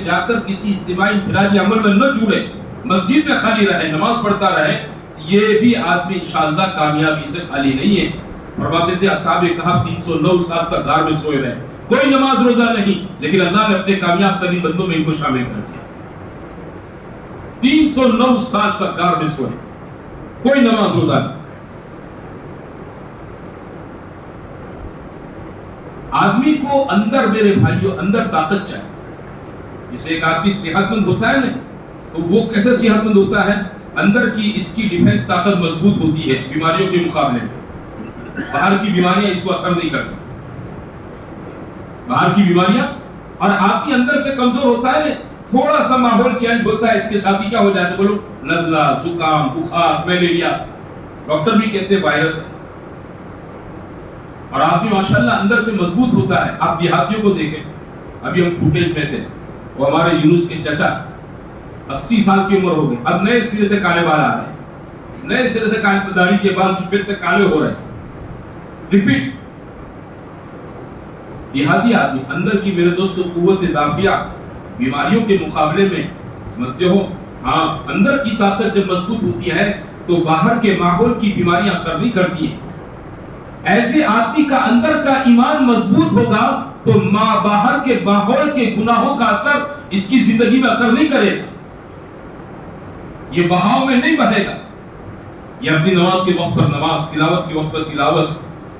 جا کر کسی اجتماعی انفرادی عمل میں نہ جڑے, مسجد میں خالی رہے, نماز پڑھتا رہے, یہ بھی آدمی انشاءاللہ کامیابی سے خالی نہیں ہے. فرماتے تھے اصحاب کہف 309 سال تک غار میں سوئے رہے, کوئی نماز روزہ نہیں, لیکن اللہ نے اپنے کامیاب ترین بندوں میں ان کو شامل کر دیا. 309 سال تک غار میں سوئے, کوئی نماز روزہ نہیں. آدمی کو اندر, میرے بھائیوں, اندر طاقت چاہیے. جیسے ایک آدمی صحت مند ہوتا ہے نا, تو وہ کیسے صحت مند ہوتا ہے؟ اندر کی اس کی ڈیفنس طاقت مضبوط ہوتی ہے بیماریوں کے مقابلے میں. باہر کی بیماریاں اس کو اثر نہیں کرتی, باہر کی بیماریاں. اور آدمی اندر سے کمزور ہوتا ہے نا, تھوڑا سا ماحول چینج ہوتا ہے, اس کے ساتھ ہی کیا ہو جاتا ہے بولو؟ نزلہ, زکام, بخار, ملیریا. ڈاکٹر بھی کہتے ہیں وائرس ہے. اور آدمی ماشاءاللہ اندر سے مضبوط ہوتا ہے. آپ دیہاتیوں کو دیکھیں, ابھی ہم فوٹیج میں تھے, وہ ہمارے یونس کے چچا 80 سال کی عمر ہو گئی, اب نئے سرے سے کالے بال آ رہے ہیں, نئے سرے سے داڑھی کے بال سفید تک کالے ہو رہے ہیں. ریپیٹ. دیہاتی آدمی اندر کی, میرے دوستو, قوت دافعہ بیماریوں کے مقابلے میں سمجھتے ہو, ہاں, اندر کی طاقت جب مضبوط ہوتی ہے تو باہر کے ماحول کی بیماریاں اثر نہیں کرتی ہیں. ایسے آدمی کا اندر کا ایمان مضبوط ہوگا تو باہر کے ماحول کے گناہوں کا اثر اس کی زندگی میں اثر نہیں کرے گا, یہ بہاؤ میں نہیں بہے گا. یہ اپنی نماز کے وقت پر نماز, تلاوت کے وقت پر تلاوت,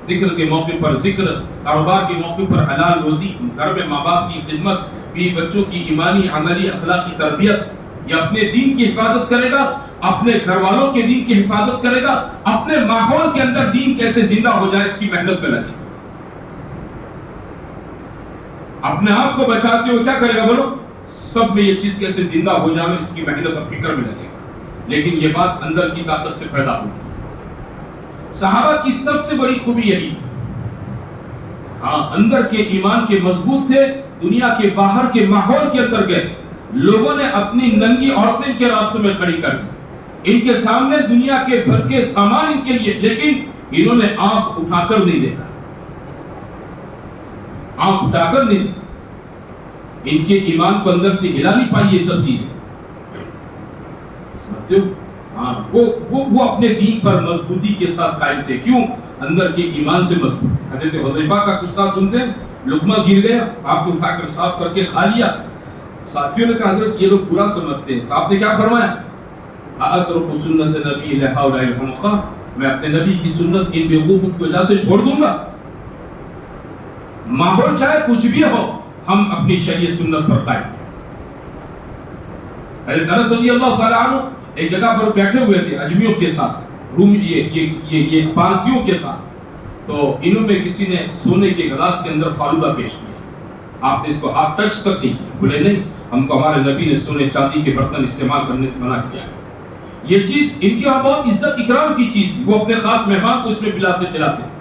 ذکر کے موقع پر ذکر, کاروبار کے موقع پر حلال روزی, گھر میں ماں باپ کی خدمت, بیوی بچوں کی ایمانی عملی اخلاقی تربیت. یہ اپنے دین کی حفاظت کرے گا, اپنے گھر والوں کے دین کی حفاظت کرے گا, اپنے ماحول کے اندر دین کیسے زندہ ہو جائے اس کی محنت میں لگے. اپنے آپ کو بچاتے ہوئے کیا کرے گا بولو؟ سب میں یہ چیز کیسے زندہ ہو جائے اس کی محنت اور فکر میں لگے گا. لیکن یہ بات اندر کی طاقت سے پیدا ہوتی ہے. صحابہ کی سب سے بڑی خوبی یہی تھی, ہاں, اندر کے ایمان کے مضبوط تھے. دنیا کے باہر کے ماحول کے اندر گئے, لوگوں نے اپنی ننگی عورتیں کے راستوں میں کھڑی کر دی, ان کے سامنے دنیا کے بھر کے سامان ان کے لیے, لیکن انہوں نے آنکھ اٹھا کر نہیں دیکھا, آنکھ اٹھا کر نہیں دیکھا. ان کے ایمان کو اندر سے ہلا نہیں پائی یہ سب چیزیں. سمجھتے ہو؟ ہاں, وہ اپنے دین پر مضبوطی کے ساتھ قائم تھے. کیوں؟ اندر کے ایمان سے مضبوط. حضرت حذیفہ کا قصہ سنتے ہیں, لقمہ گر گیا, آپ کو اٹھا کر صاف کر کے کھا لیا. ساتھیوں نے کہا حضرت یہ لوگ برا سمجھتے ہیں. آپ نے کیا فرمایا؟ اَأَتْرُكُ سُنَّةَ نَبِيِّ لِهَٰؤُلَاءِ الْحُمْقَاءِ, میں اپنے نبی کی سنت ان بیوقوفوں کی وجہ سے چھوڑ دوں گا. ماحول چاہے کچھ بھی ہو, ہم اپنی شریعت سنت پر قائم. حضرت انس رضی اللہ تعالیٰ عنہ ایک جگہ پر بیٹھے ہوئے تھے اجمیوں کے ساتھ, یہ پارسیوں کے ساتھ. تو انہوں میں کسی نے سونے کے گلاس کے اندر فالودہ پیش کیا. آپ نے اس کو ہاتھ ٹچ تک نہیں کیا. بولے نہیں, ہم کو ہمارے نبی نے سونے چاندی کے برتن استعمال کرنے سے منع کیا. یہ چیز ان کی بہت عزت اکرام کی چیز تھی، وہ اپنے خاص مہمان کو اس میں پلاتے کھلاتے تھے.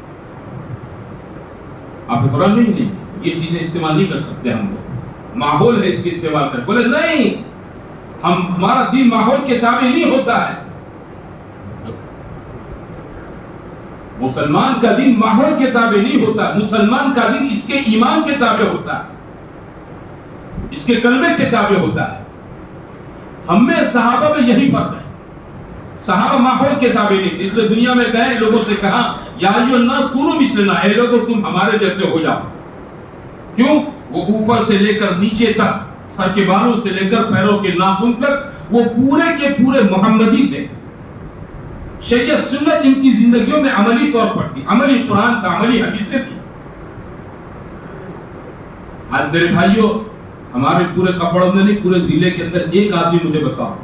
آپ نے قرآن نہیں یہ چیزیں استعمال نہیں کر سکتے، ہم لوگ ماحول ہے اس کے استعمال کر. بولے نہیں، ہمارا دین ماحول کے تابع نہیں ہوتا ہے. مسلمان کا دین ماحول کے تابع نہیں ہوتا، مسلمان کا دین اس کے ایمان کے تابع ہوتا ہے، اس کے کلمے کے تابع ہوتا ہے. ہم میں صحابہ میں یہی فرق ہے. صحابہ ماحول کے تابع نہیں تھے، اس لیے دنیا میں گئے، لوگوں سے کہا یا ایھا الناس کونوا مثلنا، اے لوگوں تم ہمارے جیسے ہو جاؤ. کیوں؟ وہ اوپر سے لے کر نیچے تک، سر کے بالوں سے لے کر پیروں کے ناخن تک، وہ پورے کے پورے محمدی تھے. شریعت سنت ان کی زندگیوں میں عملی طور پر تھی، عملی قرآن تھا، عملی حدیثیں تھی. آج میرے بھائیوں، ہمارے پورے کپڑوں میں نہیں، پورے ضلع کے اندر ایک آدمی مجھے بتاؤ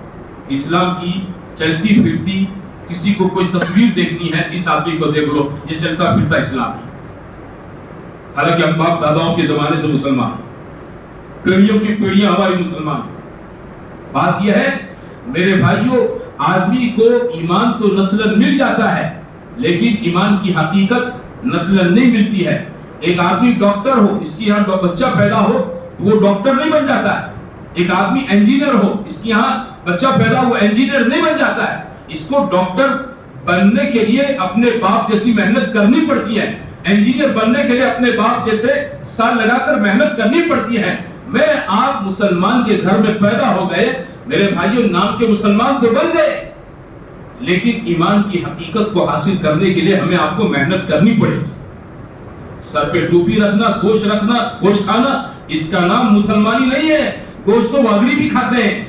اسلام کی چلتی پھرتی، کسی کو کوئی تصویر دیکھنی ہے، اس آدمی کو دیکھ لو، یہ چلتا پھرتا اسلام ہے. حالانکہ ہم باپ داداؤں کے زمانے سے مسلمان ہیں، پیڑھیوں کی پیڑھیاں ہماری مسلمان ہیں. بات یہ ہے میرے بھائیوں، آدمی کو ایمان تو نسلاً مل جاتا ہے، لیکن ایمان کی حقیقت نسلاً نہیں ملتی ہے. ایک آدمی ڈاکٹر ہو، اس کی یہاں بچہ پیدا ہو تو وہ ڈاکٹر نہیں بن جاتا ہے. ایک آدمی انجینئر ہو، اس کی یہاں بچہ پیدا ہو، وہ انجینئر نہیں بن جاتا ہے. اس کو ڈاکٹر بننے کے لیے اپنے باپ جیسی محنت کرنی پڑتی ہے، انجینئر بننے کے لیے اپنے باپ جیسے سال لگا کر محنت کرنی پڑتی ہے. میں آپ مسلمان کے گھر میں پیدا ہو گئے میرے بھائیوں، نام کے مسلمان تو بن گئے، لیکن ایمان کی حقیقت کو حاصل کرنے کے لیے ہمیں آپ کو محنت کرنی پڑے گی. سر پہ ٹوپی رکھنا، گوشت کھانا، اس کا نام مسلمانی نہیں ہے. گوشت تو واگری بھی کھاتے ہیں.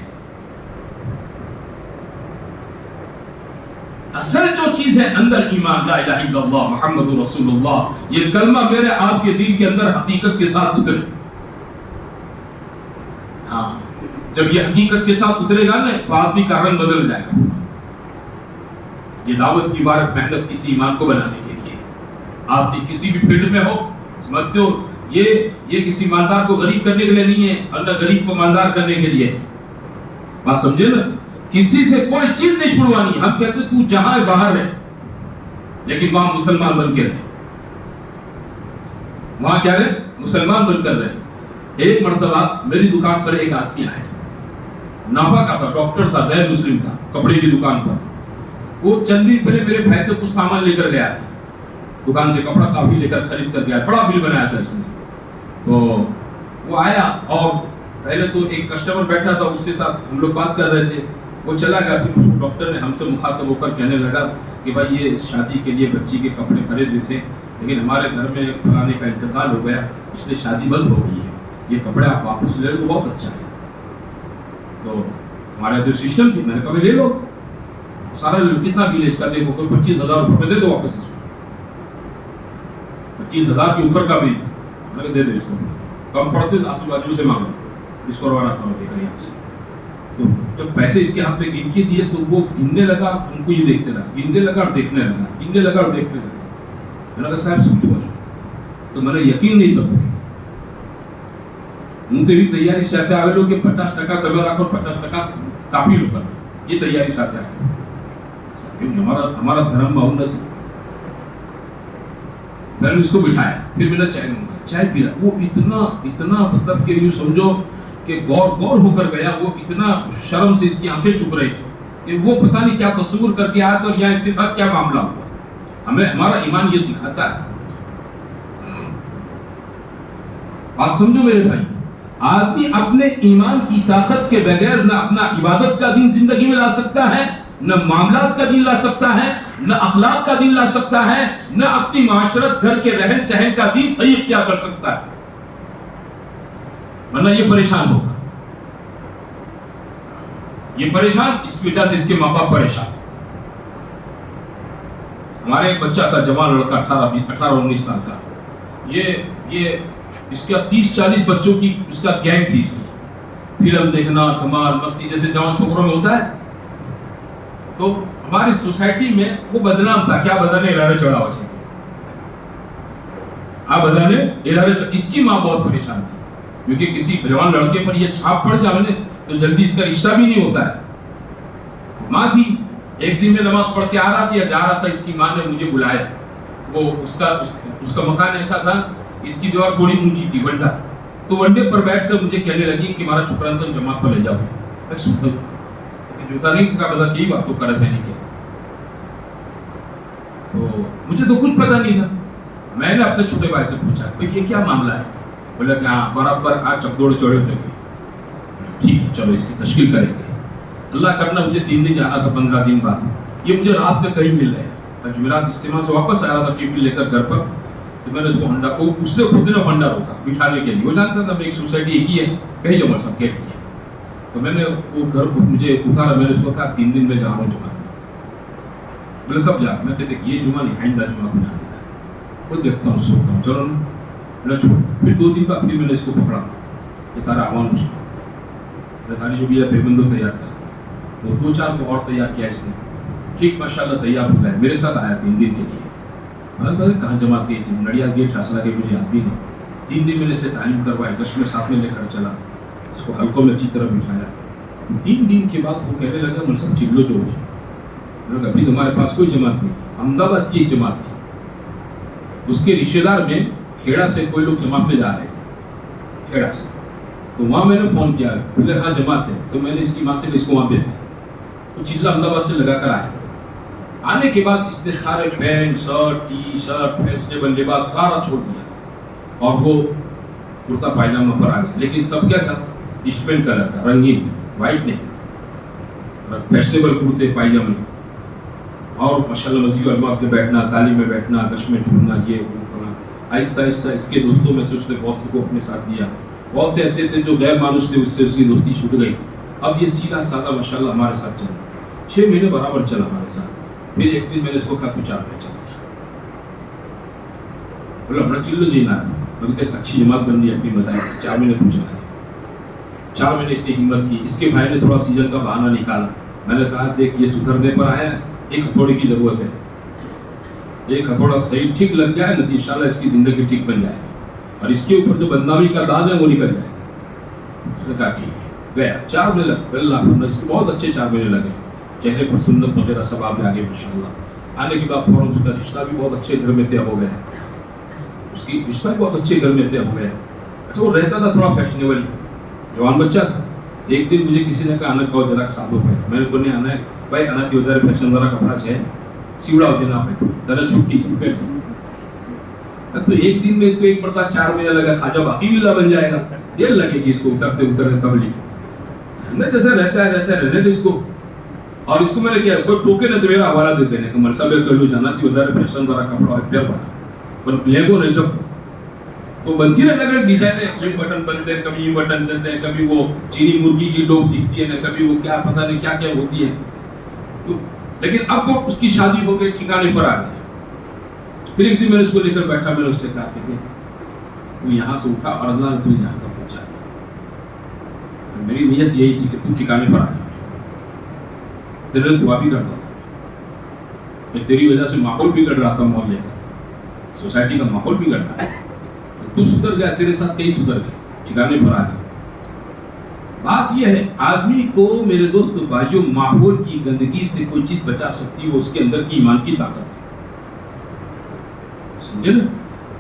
اصل جو چیز ہے اندر ایمان، لا الہ الا اللہ محمد رسول اللہ، یہ کلمہ میرے آپ کے دل کے اندر حقیقت کے ساتھ اترے. ہاں، جب یہ حقیقت کے ساتھ اترے گا نا تو آدمی کا رنگ بدل جائے گا. یہ دعوت کی بارک محنت اس ایمان کو بنانے کے لیے. آپ کسی بھی فیلڈ میں ہو، سمجھتے ہو یہ کسی مالدار کو غریب کرنے کے لیے نہیں ہے، اللہ غریب کو مالدار کرنے کے لیے. بات سمجھے نا؟ کسی سے کوئی چیز نہیں چھڑوانی. ہم کہتے تو جہاں ہے باہر ہے، لیکن وہاں مسلمان بن کے رہے. وہاں کیا رہے؟ مسلمان بن کر رہے. ایک مرتبہ میری دکان پر ایک آدمی آیا، نافا کا تھا، ڈاکٹر تھا، غیر مسلم تھا، کپڑے کی دکان پر. وہ چند دن پہلے میرے بھائی سے کچھ سامان لے کر گیا تھا، دکان سے کپڑا کافی لے کر خرید کر گیا، بڑا بل بنایا تھا اس نے. تو وہ آیا اور پہلے تو ایک کسٹمر بیٹھا تھا، اس کے ساتھ ہم لوگ بات کر رہے تھے. وہ چلا گیا. پھر ڈاکٹر نے ہم سے مخاطب ہو کر کہنے لگا کہ بھائی یہ شادی کے لیے بچی کے کپڑے خریدے تھے، لیکن ہمارے گھر میں فلانے کا انتقال ہو گیا، اس لیے شادی بند ہو گئی ہے. یہ کپڑے آپ واپس لے لو، بہت اچھا ہے. تو ہمارا جو سسٹم تھی، میں نے کہا لے لو سارا. کتنا بل ہے اس کا؟ دیکھو کوئی 25,000 روپے دے دو واپس. اس کو 25,000 کے اوپر کا بل تھا. میں نے دے دو اس کو، کم پڑتے آجو باجو سے مانگو، اس کو روانہ کرو دے کر یہاں سے. تو جب پیسے اس کے ہاتھ میں گن کے دیے تو وہ گننے لگا، ہم کو یہ دیکھتے رہا، گننے لگا اور دیکھنے لگا، گننے لگا اور دیکھنے لگا. میں نے کہا صاحب سوچو. تو میں نے یقین نہیں کروں گی ان سے بھی تیاری سے آگے لوگ کہ 50% تمہیں رکھو، 50% کافی ہوتا ہے. یہ تیاری ساتھ آگے ہمارا دھرم معاونت ہے. میں نے اس کو بٹھایا، پھر میں نے چائے پی رہا. وہ اتنا مطلب کہ یوں سمجھو کہ غور ہو کر گیا. وہ اتنا شرم سے اس کی آنکھیں چپ رہی تھی کہ وہ پتہ نہیں کیا تصور کر کے آیا تھا اور یہاں اس کے ساتھ کیا معاملہ ہوا. ہمیں ہمارا ایمان یہ سکھاتا ہے. بات سمجھو میرے بھائی، آدمی اپنے ایمان کی طاقت کے بغیر نہ اپنا عبادت کا دین زندگی میں لا سکتا ہے، نہ معاملات کا دین لا سکتا ہے، نہ اخلاق کا دین لا سکتا ہے، نہ اپنی معاشرت گھر کے رہن سہن کا دین صحیح اختیار کر سکتا ہے. ورنہ یہ پریشان ہوگا. یہ پریشان اس وجہ سے اس کے ماں باپ پریشان. ہمارے ایک بچہ تھا، جوان لڑکا، 18-19 سال کا. یہ اس کا 30-40 بچوں کی اس کا گینگ تھی. اس کی فلم دیکھنا، دھمال، مستی جیسے جوان چھوکروں میں ہوتا ہے. تو ہماری سوسائٹی میں وہ بدنام تھا. کیا بدانے ارادے چڑھا ہوا چاہیے، آپ بدانے ارادے. اس کی ماں بہت پریشان تھی کیونکہ کسی جوان لڑکے پر یہ چھاپ پڑ جائے تو جلدی اس کا رشتہ بھی نہیں ہوتا ہے. ماں تھی ایک دن میں نماز پڑھ کے آ رہا تھا یا جا رہا تھا، اس کی ماں نے مجھے بلایا. وہ اس کا مکان ایسا تھا، اس کی دیوار تھوڑی اونچی تھی، ونڈا. تو ونڈے پر بیٹھ کر مجھے کہنے لگی کہ ہمارا چھکران تم جماعت پر لے جاؤ. میں سوچا جو تاریخ کا پتا کی بات تو کر رہے نہیں کیا. تو مجھے تو کچھ پتا نہیں تھا. میں نے اپنے چھوٹے بھائی سے پوچھا کہ یہ کیا معاملہ ہے. بولا کہ ہاں برابر آج چکدوڑ چوڑے ہونے گئے. ٹھیک ہے چلو اس کی تشکیل کریں گے. اللہ کرنا مجھے 3 دن جانا تھا. 15 دن بعد یہ مجھے رات میں کہیں مل رہا ہے. میں جمعرات اجتماع سے واپس آ رہا تھا ٹیفن لے کر گھر پر. تو میں نے اس کو ہنڈا کو اس نے خود نے ہنڈا روکا بٹھانے کے لیے. وہ جانتا تھا میں ایک سوسائٹی ایک ہی ہے کہیں جو سب کے لیے. تو میں نے وہ گھر کو مجھے اتارا. میں نے اس کو کہا 3 دن میں جا رہا ہوں جمعہ. بولے کب جا؟ میں کہتے یہ جمعہ نہیں آئندہ جمعہ کو جانے کا. وہ دیکھتا ہوں سوچتا ہوں چلو نا میں چھوڑ. پھر 2 دن بعد پھر میں نے اس کو پکڑا. یہ تارا عوام اس کو تاری جو بھی ہے پیبندو تیار کر. تو 2-4 کو اور تیار کیا اس نے. ٹھیک ماشاءاللہ تیار ہو گئے. میرے ساتھ آیا 3 دن کے لیے. کہاں جماعت گئی تھی؟ نڑیا گیٹ حاصلہ کے مجھے یاد بھی نہیں. 3 دن میں نے اسے تعلیم کروائی. گشت میں ساتھ میں لے کر چلا. اس کو حلقوں میں اچھی طرح بٹھایا. 3 دن کے بعد وہ کہنے لگا من سب چلو جو ہو. ابھی تمہارے پاس کوئی جماعت نہیں. احمد آباد کی ایک جماعت تھی. اس کے رشتے دار میں کھیڑا سے کوئی لوگ جماعت میں جا رہے تھے. کھیڑا سے. تو وہاں میں نے فون کیا. بولے ہاں جماعت ہے. تو میں نے اس کی ماں سے اس کو وہاں بھیجا. وہ چلا احمد آباد سے لگا کر آیا. آنے کے بعد اس نے سارے pant shirt T shirt fashionable لباس سارا چھوڑ دیا اور وہ کرتا پائجامہ پر آ گیا. لیکن سب کیسا اسٹمنٹ کلر کا رنگین وائٹ نہیں فیشنیبل کرتے پائجامے. اور ماشاءاللہ مسجد الجماعت میں بیٹھنا تعلیم میں بیٹھنا گشت میں چھوڑنا یہ کرنا. آہستہ آہستہ اس کے دوستوں میں سے اس نے بہت سے کو اپنے ساتھ لیا. بہت سے ایسے تھے جو غیر مانوس تھے اس سے اس کی دوستی چھوٹ گئی. اب یہ سیدھا سادہ ماشاءاللہ ہمارے ساتھ چلا. 6 مہینے برابر چلا ہمارے ساتھ. پھر ایک دن میں نے اس کو کہا تو 4 مہینے چلا. بولا بڑا چلو جی نا. میں کہتے اچھی جماعت بن رہی ہے اپنی مسجد. 4 مہینے تم چلا. 4 مہینے اس نے ہمت کی. اس کے بھائی نے تھوڑا سیزن کا بہانہ نکالا. میں نے کہا دیکھ یہ سدھرنے پر آیا ہے. ایک ہتھوڑے کی ضرورت ہے. ایک ہتھوڑا صحیح ٹھیک لگ جائے نا تو انشاءاللہ اس کی زندگی ٹھیک بن جائے اور اس کے اوپر جو بدنامی کا داغ ہے وہ نکل جائے. اس نے کہا ٹھیک ہے. گیا 4 مہینے لگ اللہ اس کے بہت اچھے 4 مہینے لگے. چہرے پر سنت وغیرہ سب آپ آگے ماشاءاللہ. آنے کے بعد فوراً اس کا رشتہ بھی بہت اچھے گھر میں طے ہو گیا. اس کی رشتہ بھی بہت اچھے گھر میں طے ہو گیا. اچھا وہ رہتا تھا تھوڑا فیشنیبل جوان بچہ تھا. ایک دن مجھے کسی نے کہا آنا کہو ذرا سادو ہے. میں نے بولنے آنا ہے بھائی آنا تھی ادھر فیشن والا کپڑا ہے سیوڑا ہوتے نہ ہے ذرا چھٹی سے. تو ایک دن میں اس کو ایک مرتبہ 4 مہینے لگا. خواجہ باقی بھی اللہ بن جائے گا. دیر لگے گی اس کو اترتے اترتے تبلیغ میں جیسا رہتا ہے رہنے دے اس کو. اور اس کو میں نے کیا کوئی ٹوکے نہ تو میرا حوالہ دے دینے کہ مرسا بے کر لو جانا تھی ادھر فیشن والا کپڑا ہے پھر بنا پر لیگو نہیں چپ تو بنتی رہنے لگا. ڈیزائن یہ بٹن بنتے ہیں کبھی یہ بٹن دیتے ہیں کبھی وہ چینی مرغی کی ڈوب دکھتی ہے نا کبھی وہ کیا پتہ نہیں کیا کیا ہوتی ہے. تو لیکن اب وہ اس کی شادی ہو گئی ٹھکانے پر آ گئی. پھر ایک دن میں نے اس کو لے کر بیٹھا. میں نے اس سے کہا کہ دیکھ تو یہاں سے اٹھا اور اللہ نے تجھے یہاں تک پہنچا. میری نیت یہی تھی کہ تم ٹھکانے پر آ جائے. تیرے دعا بھی کرتا تھا. تیری وجہ سے ماحول بگڑ رہا تھا. محلے کا سوسائٹی کا ماحول بگڑ رہا ہے. تو سدھر گیا. تیرے ساتھ کئی سدھر گئے ٹھکانے پر آ گئے. بات یہ ہے آدمی کو میرے دوست بھائیوں ماحول کی گندگی سے کوئی چیز بچا سکتی وہ اس کے اندر کی ایمان کی طاقت ہے. سمجھے نا.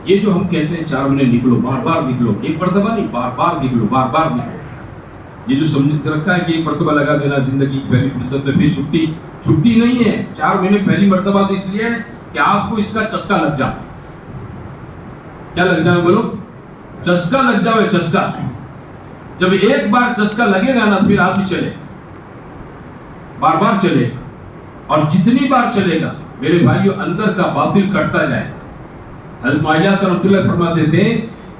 یہ جو ہم کہتے ہیں 4 مہینے نکلو بار بار نکلو. ایک مرتبہ نہیں بار بار نکلو بار بار نکلو. یہ جو سمجھ رکھا ہے کہ ایک مرتبہ لگا دینا زندگی پہلی فرصت میں پھر چھٹی نہیں ہے. 4 مہینے پہلی مرتبہ تو اس لیے کہ آپ کو اس کا چسکا لگ جائے. کیا لگ جائے بولو؟ چسکا لگ جائے. چسکا جب ایک بار چسکا لگے گا نا پھر آدمی چلے بار بار چلے اور جتنی بار چلے گا میرے بھائیوں اندر کا باطل کٹتا جائے. حضرت معاویہ صلی اللہ علیہ وسلم فرماتے تھے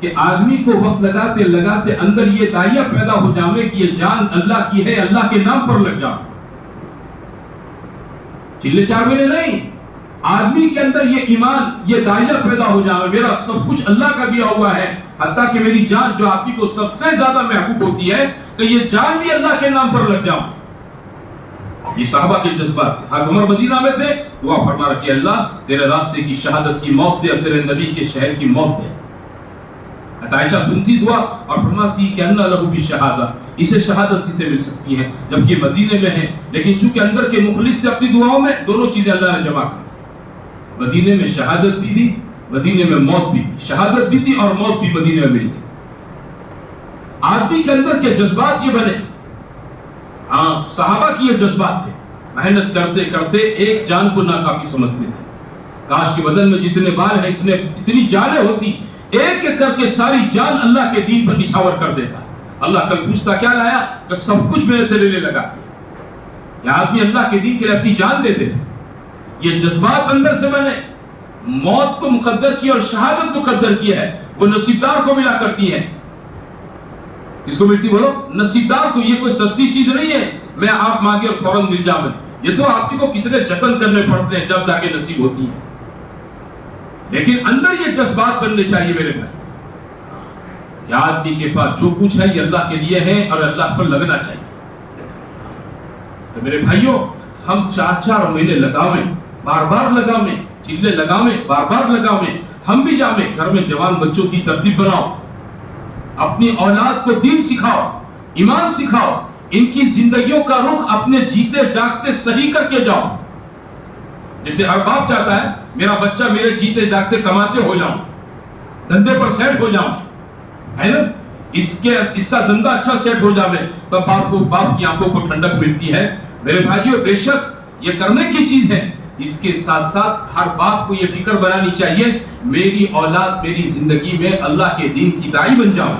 کہ آدمی کو وقت لگاتے لگاتے اندر یہ داعیہ پیدا ہو جاوے کہ یہ جان اللہ کی ہے اللہ کے نام پر لگ جاؤ. چلے 4 مہینے نہیں. آدمی کے اندر یہ ایمان یہ داعیہ پیدا ہو جاوے میرا سب کچھ اللہ کا دیا ہوا ہے حتیٰ کہ میری جان جو آدمی کو سب سے زیادہ محبوب ہوتی ہے کہ یہ جان بھی اللہ کے نام پر لگ جاؤ. یہ صحابہ کے جذبات. حضرت عمر مدینہ میں تھے. دعا فرما رکھی اللہ تیرے راستے کی شہادت کی موت دے اور تیرے نبی کے شہر کی موت دے. عائشہ سنتی دعا اور فرماتی کہ انہ لہو بالشہادہ اسے شہادت کسے مل سکتی ہے جب یہ مدینے میں ہے؟ لیکن چونکہ اندر کے مخلص سے اپنی دعاؤں میں دونوں چیزیں اللہ نے جمع کر، مدینے میں شہادت بھی دی، مدینے میں موت بھی دی، شہادت بھی دی اور موت بھی مدینے میں مل گئی۔ آدمی کے اندر کے جذبات یہ بنے، ہاں صحابہ کی یہ جذبات تھے، محنت کرتے کرتے ایک جان کو ناکافی سمجھتے تھے، کاش کے بدن میں جتنے بال ہیں اتنی جانیں ہوتی، ایک ایک کر کے ساری جان اللہ کے دین پر نچھاور کر دیتا۔ اللہ کل پوچھتا کیا لایا؟ کہ سب کچھ میں نے تیرے لیے لگا۔ یہ آدمی اللہ کے دین کے لیے اپنی جان دے دے، یہ جذبات اندر سے بنے۔ موت تو مقدر کی اور شہادت مقدر کی ہے، وہ نصیبدار کو ملا کرتی ہے۔ کس کو ملتی بولو؟ نصیبدار کو۔ یہ کوئی سستی چیز نہیں ہے میں آپ مانگے اور فوراً مل جاؤں۔ یہ تو آپ کو کتنے جتن کرنے پڑتے ہیں جب جا کے نصیب ہوتی ہے، لیکن اندر یہ جذبات بننے چاہیے میرے بھائی کہ آدمی کے پاس جو کچھ ہے یہ اللہ کے لیے ہے اور اللہ پر لگنا چاہیے۔ تو میرے بھائیوں، ہم 4 مہینے لگاویں، بار بار لگاویں، چلے لگاویں، بار بار لگاویں، ہم بھی جاویں، گھر میں جوان بچوں کی ترتیب بناؤ، اپنی اولاد کو دین سکھاؤ، ایمان سکھاؤ، ان کی زندگیوں کا رخ اپنے جیتے جاگتے صحیح کر کے جاؤ۔ جیسے ہر باپ چاہتا ہے میرا بچہ میرے جیتے جاگتے کماتے ہو جاؤں، دھندے پر سیٹ ہو جاؤں، ہے نا؟ اس کا دھندا اچھا سیٹ ہو جاوے تب باپ کی آنکھوں کو ٹھنڈک ملتی ہے۔ میرے بھائیوں، بے شک یہ کرنے کی چیز ہے، اس کے ساتھ ساتھ ہر باپ کو یہ فکر بنانی چاہیے میری اولاد میری زندگی میں اللہ کے دین کی داعی بن جاؤ۔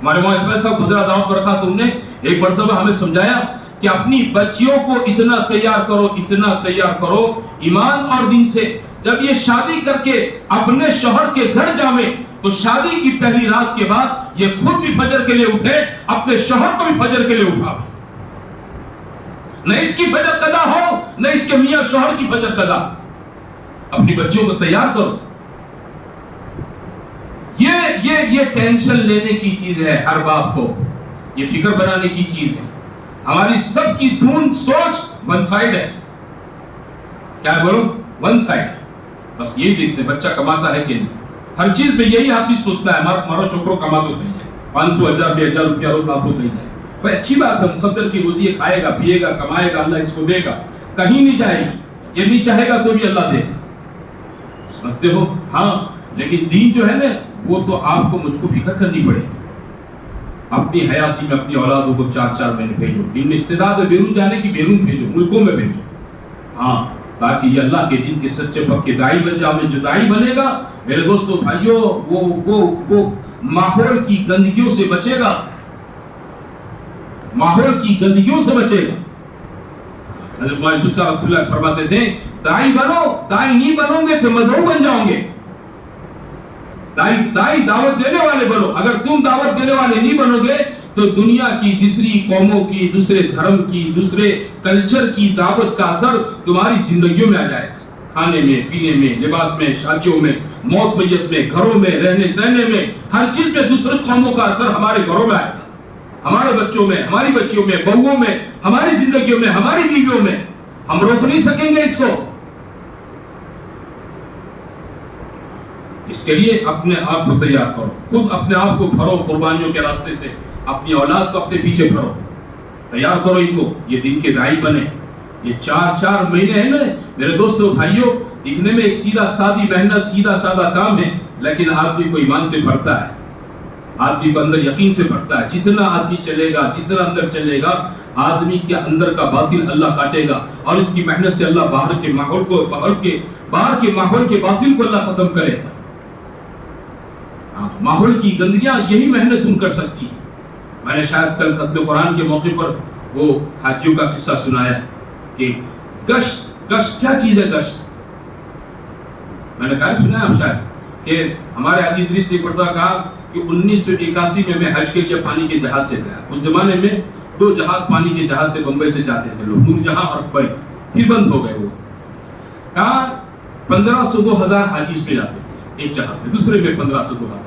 ہمارے وہاں اسماعیل صاحب گزرا دعوت برکات نے ایک مرتبہ ہمیں سمجھایا کہ اپنی بچیوں کو اتنا تیار کرو ایمان اور دین سے، جب یہ شادی کر کے اپنے شوہر کے گھر جاویں تو شادی کی پہلی رات کے بعد یہ خود بھی فجر کے لیے اٹھے، اپنے شوہر کو بھی فجر کے لیے اٹھاوے، نہ اس کی فجر قضا ہو نہ اس کے میاں شوہر کی فجر قضا۔ اپنی بچیوں کو تیار کرو۔ یہ ٹینشن لینے کی چیز ہے، ہر باپ کو یہ فکر بنانے کی چیز ہے۔ ہماری سب کی دھون سوچ ون سائیڈ ہے، کیا بولو؟ ون سائیڈ، بس یہی دیکھتے بچہ کماتا ہے کہ نہیں، ہر چیز میں یہی آدمی سوچتا ہے مارو چھوکرو کما تو صحیح ہے، 500 1000 2000 روپیہ روز آپ تو صحیح ہے، بھائی اچھی بات ہے، مقدر کی روزی ہے، کھائے گا پیے گا کمائے گا، اللہ اس کو دے گا، کہیں نہیں جائے گی، یہ نہیں چاہے گا تو بھی اللہ دے گا، سمجھتے ہو؟ ہاں، لیکن دین جو ہے نا وہ تو آپ کو مجھ کو فکر کرنی پڑے گی۔ اپنی حیاتی میں اپنی اولادوں کو 4 مہینے بھیجو، ان میں استعداد ہے بیرون جانے کی، بیرون بھیجو، ملکوں میں بھیجو، ہاں، تاکہ یہ اللہ کے دین کے سچے پکے داعی بن جاؤ۔ جو داعی بنے گا میرے دوستو بھائیو، وہ ماحول کی گندگیوں سے بچے گا، ماحول کی گندگیوں سے بچے گا۔ حضرت مولانا یوسف صاحب رحمۃ اللہ فرماتے تھے داعی بنو، داعی نہیں بنو گے تو مدعو بن جاؤ گے۔ داعی دعوت دینے والے بنو، اگر تم دعوت دینے والے نہیں بنو گے تو دنیا کی دوسری قوموں کی، دوسرے دھرم کی، دوسرے کلچر کی دعوت کا اثر تمہاری زندگیوں میں آ جائے گا، کھانے میں، پینے میں، لباس میں، شادیوں میں، موت میت میں، گھروں میں، رہنے سہنے میں، ہر چیز میں دوسرے قوموں کا اثر ہمارے گھروں میں آئے گا، ہمارے بچوں میں، ہماری بچیوں میں، بہوؤں میں، ہماری زندگیوں میں، ہماری بیویوں میں۔ ہم روک نہیں سکیں گے اس کو۔ اس کے لیے اپنے آپ کو تیار کرو، خود اپنے آپ کو بھرو قربانیوں کے راستے سے، اپنی اولاد کو اپنے پیچھے بھرو، تیار کرو ان کو، یہ دین کے داعی بنے۔ یہ 4 مہینے ہیں نا میرے دوستو بھائیوں، دکھنے میں ایک سیدھا سادی محنت، سیدھا سادہ کام ہے، لیکن آدمی کو ایمان سے بھرتا ہے، آدمی کو اندر یقین سے بھرتا ہے۔ جتنا آدمی چلے گا، جتنا اندر چلے گا، آدمی کے اندر کا باطل اللہ کاٹے گا، اور اس کی محنت سے اللہ باہر کے ماحول کے باطل کو اللہ ختم کرے گا۔ ماحول کی گندگیاں یہی محنت دور کر سکتی ہے۔ میں نے شاید کل ختم قرآن کے موقع پر وہ حاجیوں کا قصہ سنایا کہ گشت کیا چیز ہے؟ گشت میں نے کہا سنا ہے آپ شاید کہ ہمارے حاجی ادریس نے ایک مرتبہ کہا کہ 1981 میں حج کے لیے پانی کے جہاز سے گیا۔ اس زمانے میں 2 جہاز پانی کے جہاز سے بمبئی سے جاتے تھے لوگ، نور جہاں اور اکبری، پھر بند ہو گئے وہ۔ کہا 1500 2000 حاجی اس پہ جاتے تھے ایک جہاز میں، دوسرے میں 1500 2000۔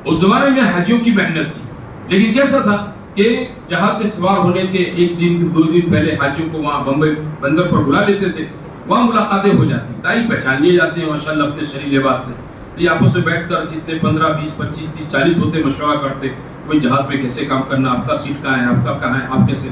اس زمانے میں حاجیوں کی محنت تھی، لیکن کیسا تھا کہ جہاز پہ سوار ہونے کے 1 دن 2 دن پہلے حاجیوں کو وہاں بمبئی بندر پر بلا لیتے تھے، وہاں ملاقاتیں ہو جاتی، دائی پہچان لیے جاتے ہیں ماشاءاللہ اپنے شرعی لباس سے، تو یہ آپس میں بیٹھ کر جتنے 15 20 25 30 40 ہوتے مشورہ کرتے کوئی جہاز میں کیسے کام کرنا، آپ کا سیٹ کہاں ہے، آپ کا کہاں ہے، آپ کیسے،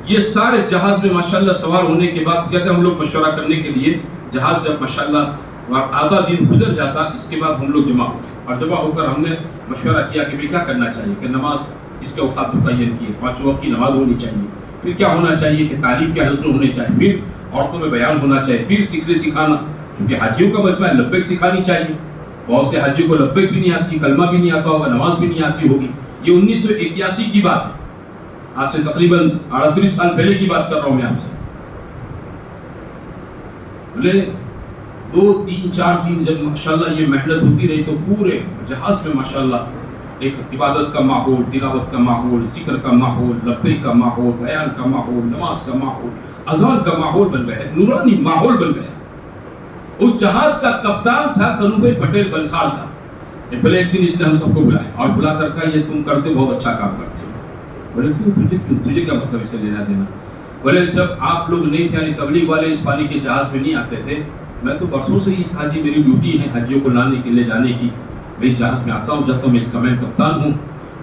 یہ سارے جہاز میں ماشاءاللہ سوار ہونے کے بعد کہتے ہیں ہم لوگ مشورہ کرنے کے لیے، جہاز جب ماشاءاللہ آدھا دن گزر جاتا اس کے بعد ہم لوگ جمع ہو گئے، اور جمع ہو کر ہم نے مشورہ کیا کہ بھئی کیا کرنا چاہیے، کہ نماز اس کے اوقات متعین کیے، 5 وقت کی نماز ہونی چاہیے، پھر کیا ہونا چاہیے کہ تعلیم کے حلقے ہونے چاہیے، پھر عورتوں میں بیان ہونا چاہیے، پھر سیکھنے سکھانا، کیونکہ حاجیوں کا مجمع ہے، لبیک سکھانی چاہیے، بہت سے حاجیوں کو لبیک بھی نہیں آتی، کلمہ بھی نہیں آتا ہوگا، نماز بھی نہیں آتی ہوگی، یہ 1981 کی بات ہے، آج سے تقریباً 38 سال پہلے کی بات کر رہا ہوں میں آپ سے۔ بولے 2 3 4 دن جب ماشاءاللہ یہ محنت ہوتی رہی تو پورے جہاز میں ماشاءاللہ ایک عبادت کا ماحول، تلاوت کا ماحول، ذکر کا ماحول، لبیک کا ماحول، بیان کا ماحول، نماز کا ماحول، اذان کا ماحول بن گیا، نورانی ماحول بن گیا۔ اس جہاز کا کپتان تھا کنو بھائی پٹیل بلسال کا۔ پہلے ایک دن اس نے ہم سب کو بلایا اور بلا کر کہا یہ تم کرتے بہت اچھا کام کرتے ہو۔ بولے کیوں تجھے کیا مطلب اسے لینا دینا؟ بولے جب آپ لوگ نہیں تھے، یعنی تبلیغ والے اس پانی کے جہاز میں نہیں آتے تھے، میں تو برسوں سے اس حاجی میری ڈیوٹی ہے حاجیوں کو لانے کے لے جانے کی، میں جہاز میں آتا ہوں جاتا ہوں، میں اس کا میں کپتان ہوں،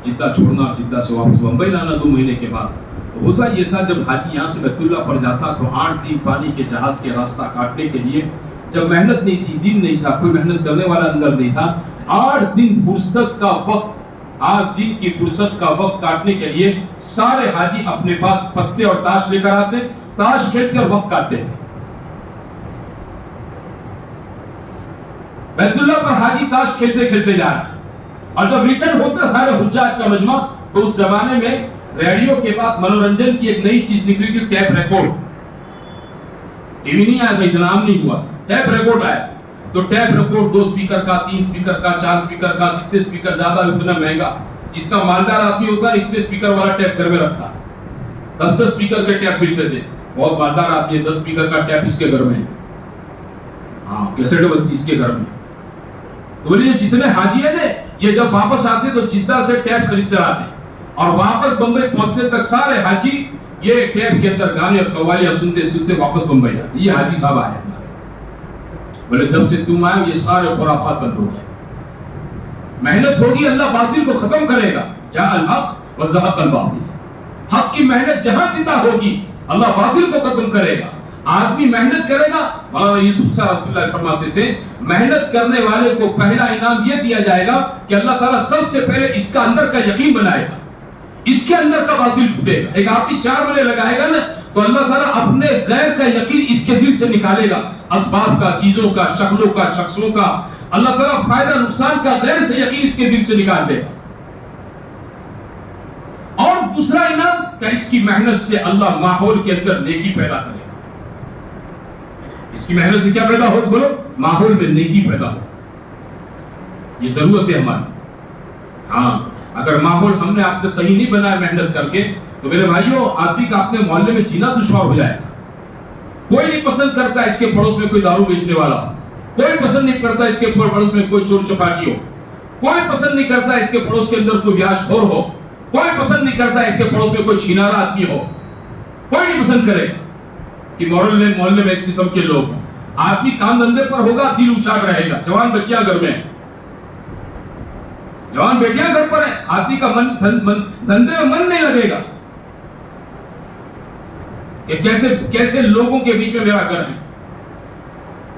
جدہ چھوڑنا اور جدہ سے واپس بمبئی لانا 2 مہینے کے بعد۔ تو ہوتا یہ تھا جب حاجی یہاں سے بیت اللہ پر جاتا تو 8 دن پانی کے جہاز کے راستہ کاٹنے کے لیے، جب محنت نہیں تھی، دن نہیں تھا، کوئی محنت کرنے والا اندر نہیں تھا، 8 دن فرصت کا وقت، 8 دن کی فرصت کا وقت کاٹنے کے لیے سارے حاجی اپنے پاس پتے اور تاش لے کر آتے، تاش کھیلتے اور وقت کاٹتے تھے۔ بیت اللہ پر حاجی تاش کھیلتے کھیلتے جا رہے، اور جب ریٹرن ہوتا سارے حجاج کا مجمع، تو اس زمانے میں ریڈیو کے بعد منورنجن کی ایک نئی چیز نکلی تھی، ٹیپ ریکارڈ۔ ٹی وی نہیں آیا تھا، اتنا عام نہیں ہوا تھا، ٹیپ ریکارڈ آیا تھا۔ تو ٹیپ ریکارڈ 2 سپیکر کا، 3 سپیکر کا، 4 سپیکر کا، جتنے سپیکر زیادہ اتنا مہنگا، جتنا مالدار آدمی ہوتا ہے اتنے سپیکر والا ٹیپ گھر میں رکھتا، 10 سپیکر کے ٹیپ ملتے تھے، بہت مالدار آدمی ہے، 10 سپیکر کا ٹیپ اس کے گھر میں ہے، ہاں کیسٹ بنتی اس کے گھر میں۔ تو بولیے جتنے حاجی ہیں نا، یہ جب واپس آتے تو جدہ سے ٹیپ خرید کر آتے، اور واپس بمبئی پہنچنے تک سارے حاجی یہ ٹیپ کے اندر گانے اور قوالیاں سنتے سنتے واپس بمبئی آتے۔ یہ حاجی صاحب آئے ہمارے، بولے جب سے تم آئے یہ سارے خرافات بند ہو گئے، محنت ہوگی اللہ باطل کو ختم کرے گا، جاء الحق وزهق الباطل، حق کی محنت جہاں زندہ ہوگی اللہ باطل کو ختم کرے گا۔ آدمی محنت کرے گا، مولانا یوسف صاحب رحمۃ اللہ فرماتے تھے محنت کرنے والے کو پہلا انعام یہ دیا جائے گا کہ اللہ تعالیٰ سب سے پہلے اس کا اندر کا یقین بنائے گا، اس کے اندر کا باطل ٹوٹے گا۔ ایک آدمی 4 مہینے لگائے گا نا، تو اللہ تعالیٰ اپنے غیر کا یقین اس کے دل سے نکالے گا، اسباب کا، چیزوں کا، شکلوں کا، شخصوں کا، اللہ تعالیٰ فائدہ نقصان کا غیر سے یقین اس کے دل سے نکال دے گا۔ اور دوسرا انعام کہ اس کی محنت سے اللہ ماحول کے اندر نیکی پیدا کرے گا۔ اس کی محنت سے کیا پیدا ہو؟ بولو، ماحول میں نیکی پیدا ہو، یہ ضرورت ہے ہماری۔ ہاں اگر ماحول ہم نے آپ نے صحیح نہیں بنایا محنت کر کے، تو میرے بھائیوں آدمی کا اپنے محلے میں جینا دشوار ہو جائے گا۔ کوئی نہیں پسند کرتا اس کے پڑوس میں کوئی دارو بیچنے والا ہو، کوئی پسند نہیں کرتا اس کے پڑوس میں کوئی چور چپاٹی ہو، کوئی پسند نہیں کرتا اس کے پڑوس کے اندر کوئی بیاج خور ہو، کوئی پسند نہیں کرتا اس کے پڑوس میں کوئی چھینارا آدمی ہو، کوئی نہیں پسند کرے کہ محلے میں اس قسم کے لوگ ہوں۔ آدمی کام دھندے پر ہوگا، دل اچاٹ رہے گا، جوان بچیاں گھر میں، جوان بیٹیاں گھر پر ہیں، آدمی کا دھندے میں من نہیں لگے گا کہ کیسے لوگوں کے بیچ میں میرا گھر ہے۔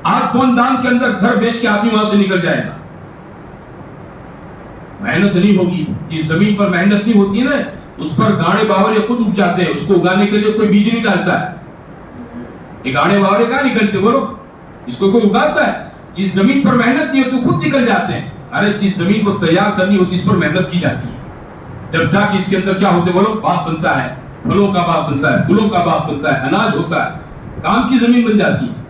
آج کون دام کے اندر گھر بیچ کے آدمی وہاں سے نکل جائے گا۔ محنت نہیں ہوگی، جس زمین پر محنت نہیں ہوتی ہے نا، اس پر گاڑے باورے خود اگ جاتے ہیں، اس کو اگانے کے لیے کوئی بیج نہیں ڈالتا ہے۔ یہ گاڑے باورے کہاں نکلتے بولو؟ اس کو کوئی اگاتا ہے؟ جس زمین پر محنت نہیں ہوتی خود نکل جاتے ہیں۔ ارے جس زمین کو تیار کرنی ہوتی اس پر محنت کی جاتی ہے، جب جا کے اس کے اندر کیا ہوتے بولو؟ باغ بنتا ہے، پھلوں کا باغ بنتا ہے، پھولوں کا باغ بنتا ہے، اناج ہوتا ہے، کام کی زمین بن جاتی ہے۔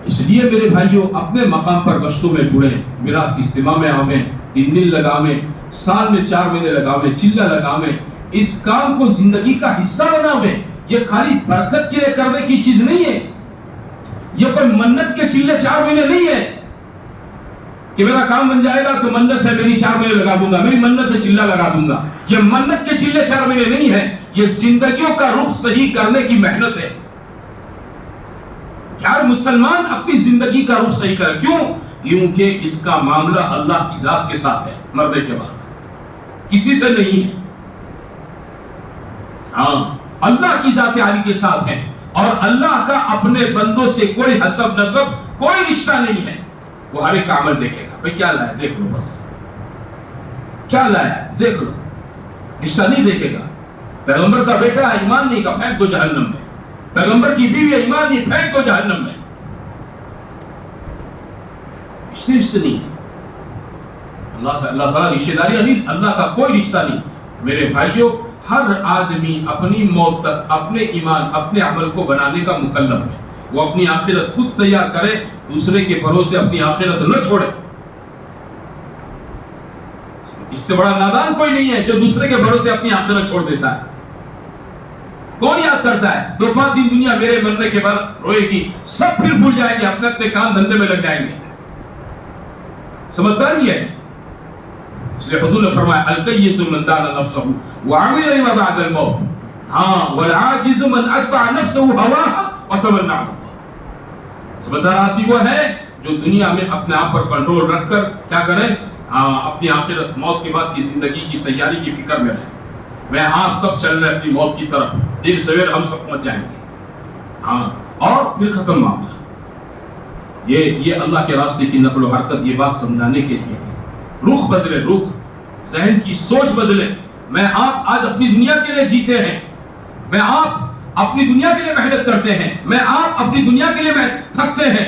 اس لیے میرے بھائیوں اپنے مقام پر گشتوں میں جڑیں، میراث کی اجتماع میں آویں، 3 دن لگاویں، سال میں 4 مہینے لگاویں، چلہ لگاویں، اس کام کو زندگی کا حصہ بناویں۔ یہ خالی برکت کے لیے کرنے کی چیز نہیں ہے، یہ کوئی منت کے چلے 4 مہینے نہیں ہے کہ میرا کام بن جائے گا تو منت ہے میری 4 مہینے لگا دوں گا، میری منت ہے چلہ لگا دوں گا۔ یہ منت کے چلے 4 مہینے نہیں ہے، یہ زندگیوں کا رخ صحیح کرنے کی محنت ہے۔ ہر مسلمان اپنی زندگی کا رخ صحیح کرے، کیوں؟ کیونکہ اس کا معاملہ اللہ کی ذات کے ساتھ ہے۔ مرنے کے بعد کسی سے نہیں ہے. ہاں اللہ کی ذات عالی کے ساتھ ہے، اور اللہ کا اپنے بندوں سے کوئی حسب نسب کوئی رشتہ نہیں ہے. وہ ہر ایک عمل دیکھے گا. بھئی کیا لایا دیکھ لو، بس کیا لایا دیکھ لو، رشتہ نہیں دیکھے گا. پیغمبر کا بیٹا ہے، ایمان نہیں کا پھینک دو جہنم میں. پیغمبر کی بیوی ہے، ایمان نہیں پھینک دو جہنم میں. رشتہ نہیں ہے اللہ سے. اللہ تعالیٰ رشتہ داری نہیں، اللہ کا کوئی رشتہ نہیں. میرے بھائیوں، ہر آدمی اپنی موت تک اپنے ایمان اپنے عمل کو بنانے کا مکلف ہے. وہ اپنی آخرت خود تیار کرے، دوسرے کے بھروسے اپنی آخرت نہ چھوڑے. اس سے بڑا نادان کوئی نہیں ہے جو دوسرے کے بھروسے اپنی آخرت چھوڑ دیتا ہے. کون یاد کرتا ہے 2-5 دن دنیا میرے مرنے کے بعد روئے گی، سب پھر بھول جائیں گے، اپنے اپنے کام دھندے میں لگ جائیں گے. سمجھداری ہے. اس لیے حضور نے فرمایا الکیس من دان نفسہ وعمل لما بعد الموت. ہاں والعاجز من اتبع نفسہ ہواها وتمنى على الله. سمجھدار آدمی وہ ہے جو دنیا میں اپنے آپ پر کنٹرول رکھ کر کیا کرے، اپنی آخرت موت کے بعد کی زندگی کی تیاری کی فکر میں رہے. میں آپ سب چل رہے اپنی موت کی طرف، دیر سویر ہم سب پہنچ جائیں گے. ہاں اور پھر ختم معاملہ. یہ اللہ کے راستے کی نقل و حرکت یہ بات سمجھانے کے لیے رخ بدلے، رخ ذہن کی سوچ بدلے. میں آپ آج اپنی دنیا کے لیے جیتے ہیں، میں آپ اپنی دنیا کے لیے محنت کرتے ہیں، میں آپ اپنی دنیا کے لیے تھکتے ہیں.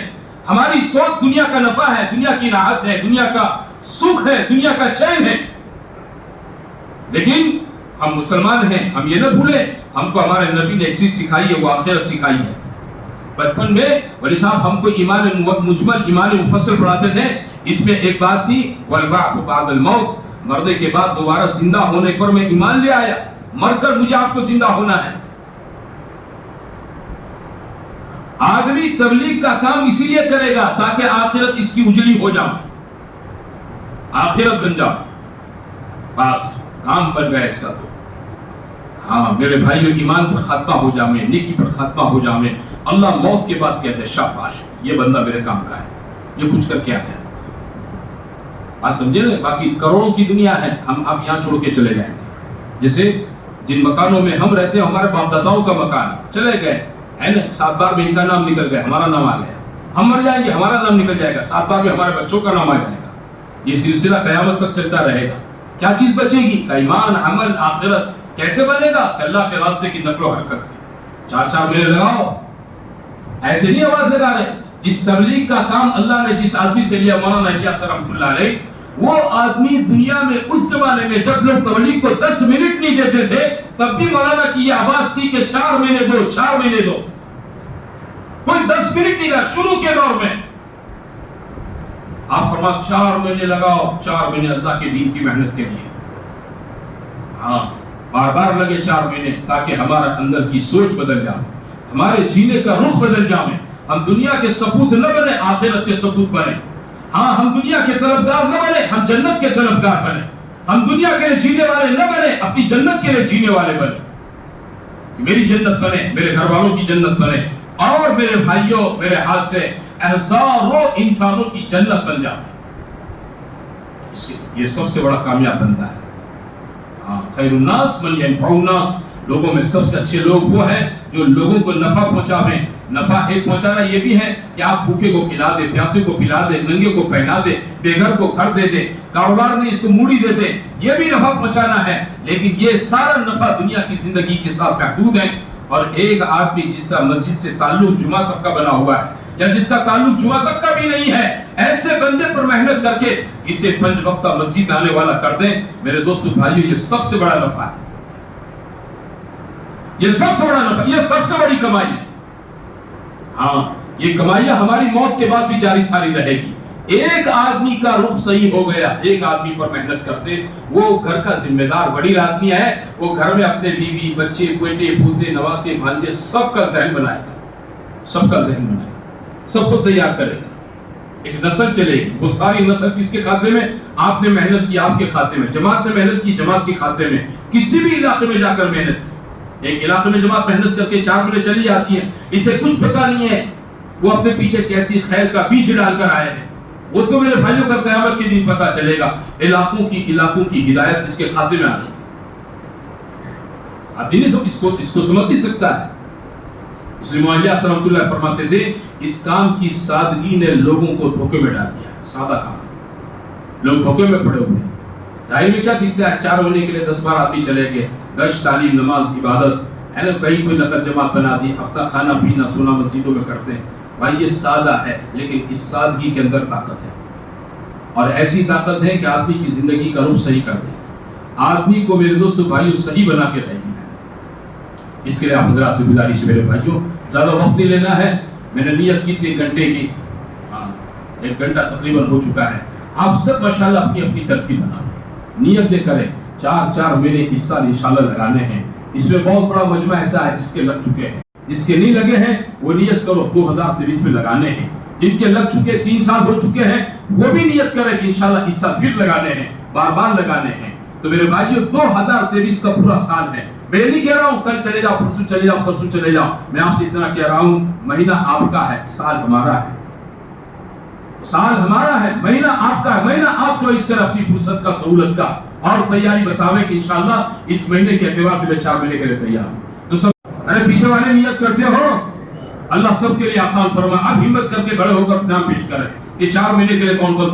ہماری سوچ دنیا کا نفع ہے، دنیا کی راحت ہے، دنیا کا سکھ ہے، دنیا کا چین ہے. لیکن ہم مسلمان ہیں، ہم یہ نہ بھولیں ہم کو ہمارے نبی نے ایک چیز سکھائی ہے، وہ آخرت سکھائی ہے. بچپن میں ولی صاحب ہم کو ایمان مجمل ایمان مفصل پڑھاتے تھے. اس میں ایک بات تھی والبعث بعد الموت، مرنے کے بعد دوبارہ زندہ ہونے پر میں ایمان لے آیا. مر کر مجھے آپ کو زندہ ہونا ہے. آدمی تبلیغ کا کام اسی لیے کرے گا تاکہ آخرت اس کی اجلی ہو جائے، آخرت بن جائے. بس کام بن گیا اس کا. تو ہاں میرے بھائیو، ایمان پر خاتمہ ہو جامے، نیکی پر خاتمہ ہو جامے. اللہ موت کے بعد کہتے ہیں شاباش یہ بندہ میرے کام کا ہے، یہ کچھ کر کے آیا. بات سمجھے نا. باقی کروڑوں کی دنیا ہے، ہم اب یہاں چھوڑ کے چلے جائیں گے. جیسے جن مکانوں میں ہم رہتے ہیں ہمارے باپ داداؤں کا مکان چلے گئے ہے نا، 7 بار میں ان کا نام نکل گیا، ہمارا نام آ گیا. ہم مر جائیں گے ہمارا نام نکل جائے گا، 7 بار میں ہمارے بچوں کا نام آ جائے گا. یہ سلسلہ قیامت تک چلتا رہے گا. کیا چیز بچے گی؟ ایمان، عمل، آخرت. کیسے بنے گا؟ کہ اللہ کے راستے کی نقل و حرکت سے. 4 مہینے لگاؤ، ایسے نہیں آواز لگا رہے. اس تبلیغ کا کام اللہ نے جس آدمی سے لیا، مولانا الیاس رحمۃ اللہ علیہ، وہ آدمی دنیا میں اس زمانے میں جب لوگ تبلیغ کو 10 منٹ نہیں دیتے تھے تب بھی مولانا کی یہ آواز تھی کہ 4 مہینے دو، 4 مہینے دو. کوئی 10 منٹ نہیں رہا شروع کے دور میں. آپ فرما 4 مہینے لگاؤ، 4 مہینے اللہ کے دین کی محنت کے لیے. ہاں بار بار لگے 4 مہینے تاکہ ہمارا اندر کی سوچ بدل جائے، ہمارے جینے کا رخ بدل جائے. ہم دنیا کے سپوت نہ بنے، آخرت کے سپوت بنے. ہاں ہم دنیا کے طلبگار نہ بنے، ہم جنت کے طلبگار بنے. ہم دنیا کے لیے جینے والے نہ بنے، اپنی جنت کے لیے جینے والے بنے. میری جنت بنے، میرے گھر والوں کی جنت بنے، اور میرے بھائیوں میرے ہاتھ سے ہزاروں انسانوں کی جنت بن جائے. یہ سب سے بڑا کامیاب بندہ ہے. خیر الناس من ينفع الناس، لوگوں میں سب سے اچھے لوگ وہ ہیں جو لوگوں کو نفع پہنچاویں. نفع ایک پہنچانا یہ بھی ہے کہ آپ بھوکے کو کھلا دے، پیاسے کو پلا دے، ننگے کو پہنا دے، بے گھر کو گھر دے دے، کاروبار میں اس کو موڑی دے دے، یہ بھی نفع پہنچانا ہے. لیکن یہ سارا نفع دنیا کی زندگی کے ساتھ محدود ہے. اور ایک آدمی جس کا مسجد سے تعلق جمعہ تک کا بنا ہوا ہے یا جس کا تعلق جمعہ تک کا بھی نہیں ہے، ایسے بندے پر محنت کر کے اسے 5 وقتہ مسجد آنے والا کر دیں. میرے دوستو بھائیو، یہ سب سے بڑا نفع ہے. یہ سب سے بڑا نفع، یہ سب سے بڑی کمائی ہے. ہاں یہ کمائیاں ہماری موت کے بعد بھی جاری ساری رہے گی. ایک آدمی کا رخ صحیح ہو گیا، ایک آدمی پر محنت کرتے، وہ گھر کا ذمہ دار بڑی آدمی ہے. وہ گھر میں اپنے بیوی بچے بیٹے پوتے نواسے بھانجے سب کا ذہن بنائے گا، سب کا ذہن بنائے گا، سب کو تیار کرے گا. ایک نسل چلے گی. وہ ساری نسل کس کے کھاتے میں؟ آپ نے محنت کی آپ کے کھاتے میں، جماعت نے محنت کی جماعت کے کھاتے میں. کسی بھی علاقے میں جا کر محنت کی، ایک علاقے میں جماعت محنت کر کے 4 مہینے چلی جاتی ہے، اسے کچھ پتا نہیں ہے وہ اپنے پیچھے کیسی خیر کا بیج ڈال کر آئے ہیں. وہ تو میرے بھائیوں کا قیامت کے دن پتہ چلے گا. علاقوں کی ہدایت اس کے خاتے میں آ گئی. آدمی نہیں اس کو سمجھ نہیں سکتا ہے. اس لیے معاویہ رحمۃ اللہ فرماتے تھے اس کام کی سادگی نے لوگوں کو دھوکے میں ڈال دیا. سادہ کام, لوگ دھوکے میں پڑے ہوئے ہیں. ظاہر میں کیا دکھتا ہے, 4 مہینے کے لیے 10-12 آدمی چلے گئے, گشت, تعلیم, نماز, عبادت ہے نا, کہیں کوئی نقد جماعت بنا دی, اپنا کھانا پینا سونا مسجدوں میں کرتے ہیں. بھائی یہ سادہ ہے, لیکن اس سادگی کے اندر طاقت ہے, اور ایسی طاقت ہے کہ آدمی کی زندگی کا رخ صحیح کر دے, آدمی کو میرے دوستو بھائیو صحیح بنا کے رہے گی. اس کے لیے آپ حضرات سے گزارش ہے میرے بھائیوں, زیادہ وقت نہیں لینا ہے. میں نے نیت کی تھی 1 گھنٹے کی, 1 گھنٹہ تقریباً ہو چکا ہے. آپ سب ماشاءاللہ اپنی اپنی ترتیب بنا نیتیں کریں. 4 مہینے اس سال انشاءاللہ لگانے ہیں. اس میں بہت بڑا مجمع ایسا ہے جس کے لگ چکے ہیں, جس کے نہیں لگے ہیں وہ نیت کرو 2023 میں لگانے ہیں. جن کے لگ چکے 3 سال ہو چکے ہیں وہ بھی نیت کریں کہ انشاءاللہ اس سال پھر لگانے ہیں, بار بار لگانے ہیں. تو میرے بھائیو 2023 کا پورا سال ہے. میں نہیں کہہ رہا ہوں کل چلے جاؤ, پرسوں چلے جاؤ, پرسوں چلے جاؤ. میں آپ سے اتنا کہہ رہا ہوں مہینہ آپ کا ہے, سال ہمارا ہے. سال ہمارا ہے, مہینہ آپ کا ہے. مہینہ آپ چوائس کر اپنی فرصت کا, سہولت کا, اور تیاری بتاویں کہ انشاءاللہ اس مہینے کے اعتبار سے میں 4 مہینے کے لیے تیار ہوں. تو سب ارے پیچھے والے نیت کرتے ہو, اللہ سب کے لیے آسان فرما. اب ہمت کر کے بڑے ہو کر نام پیش کریں کہ 4 مہینے کے لیے کون کون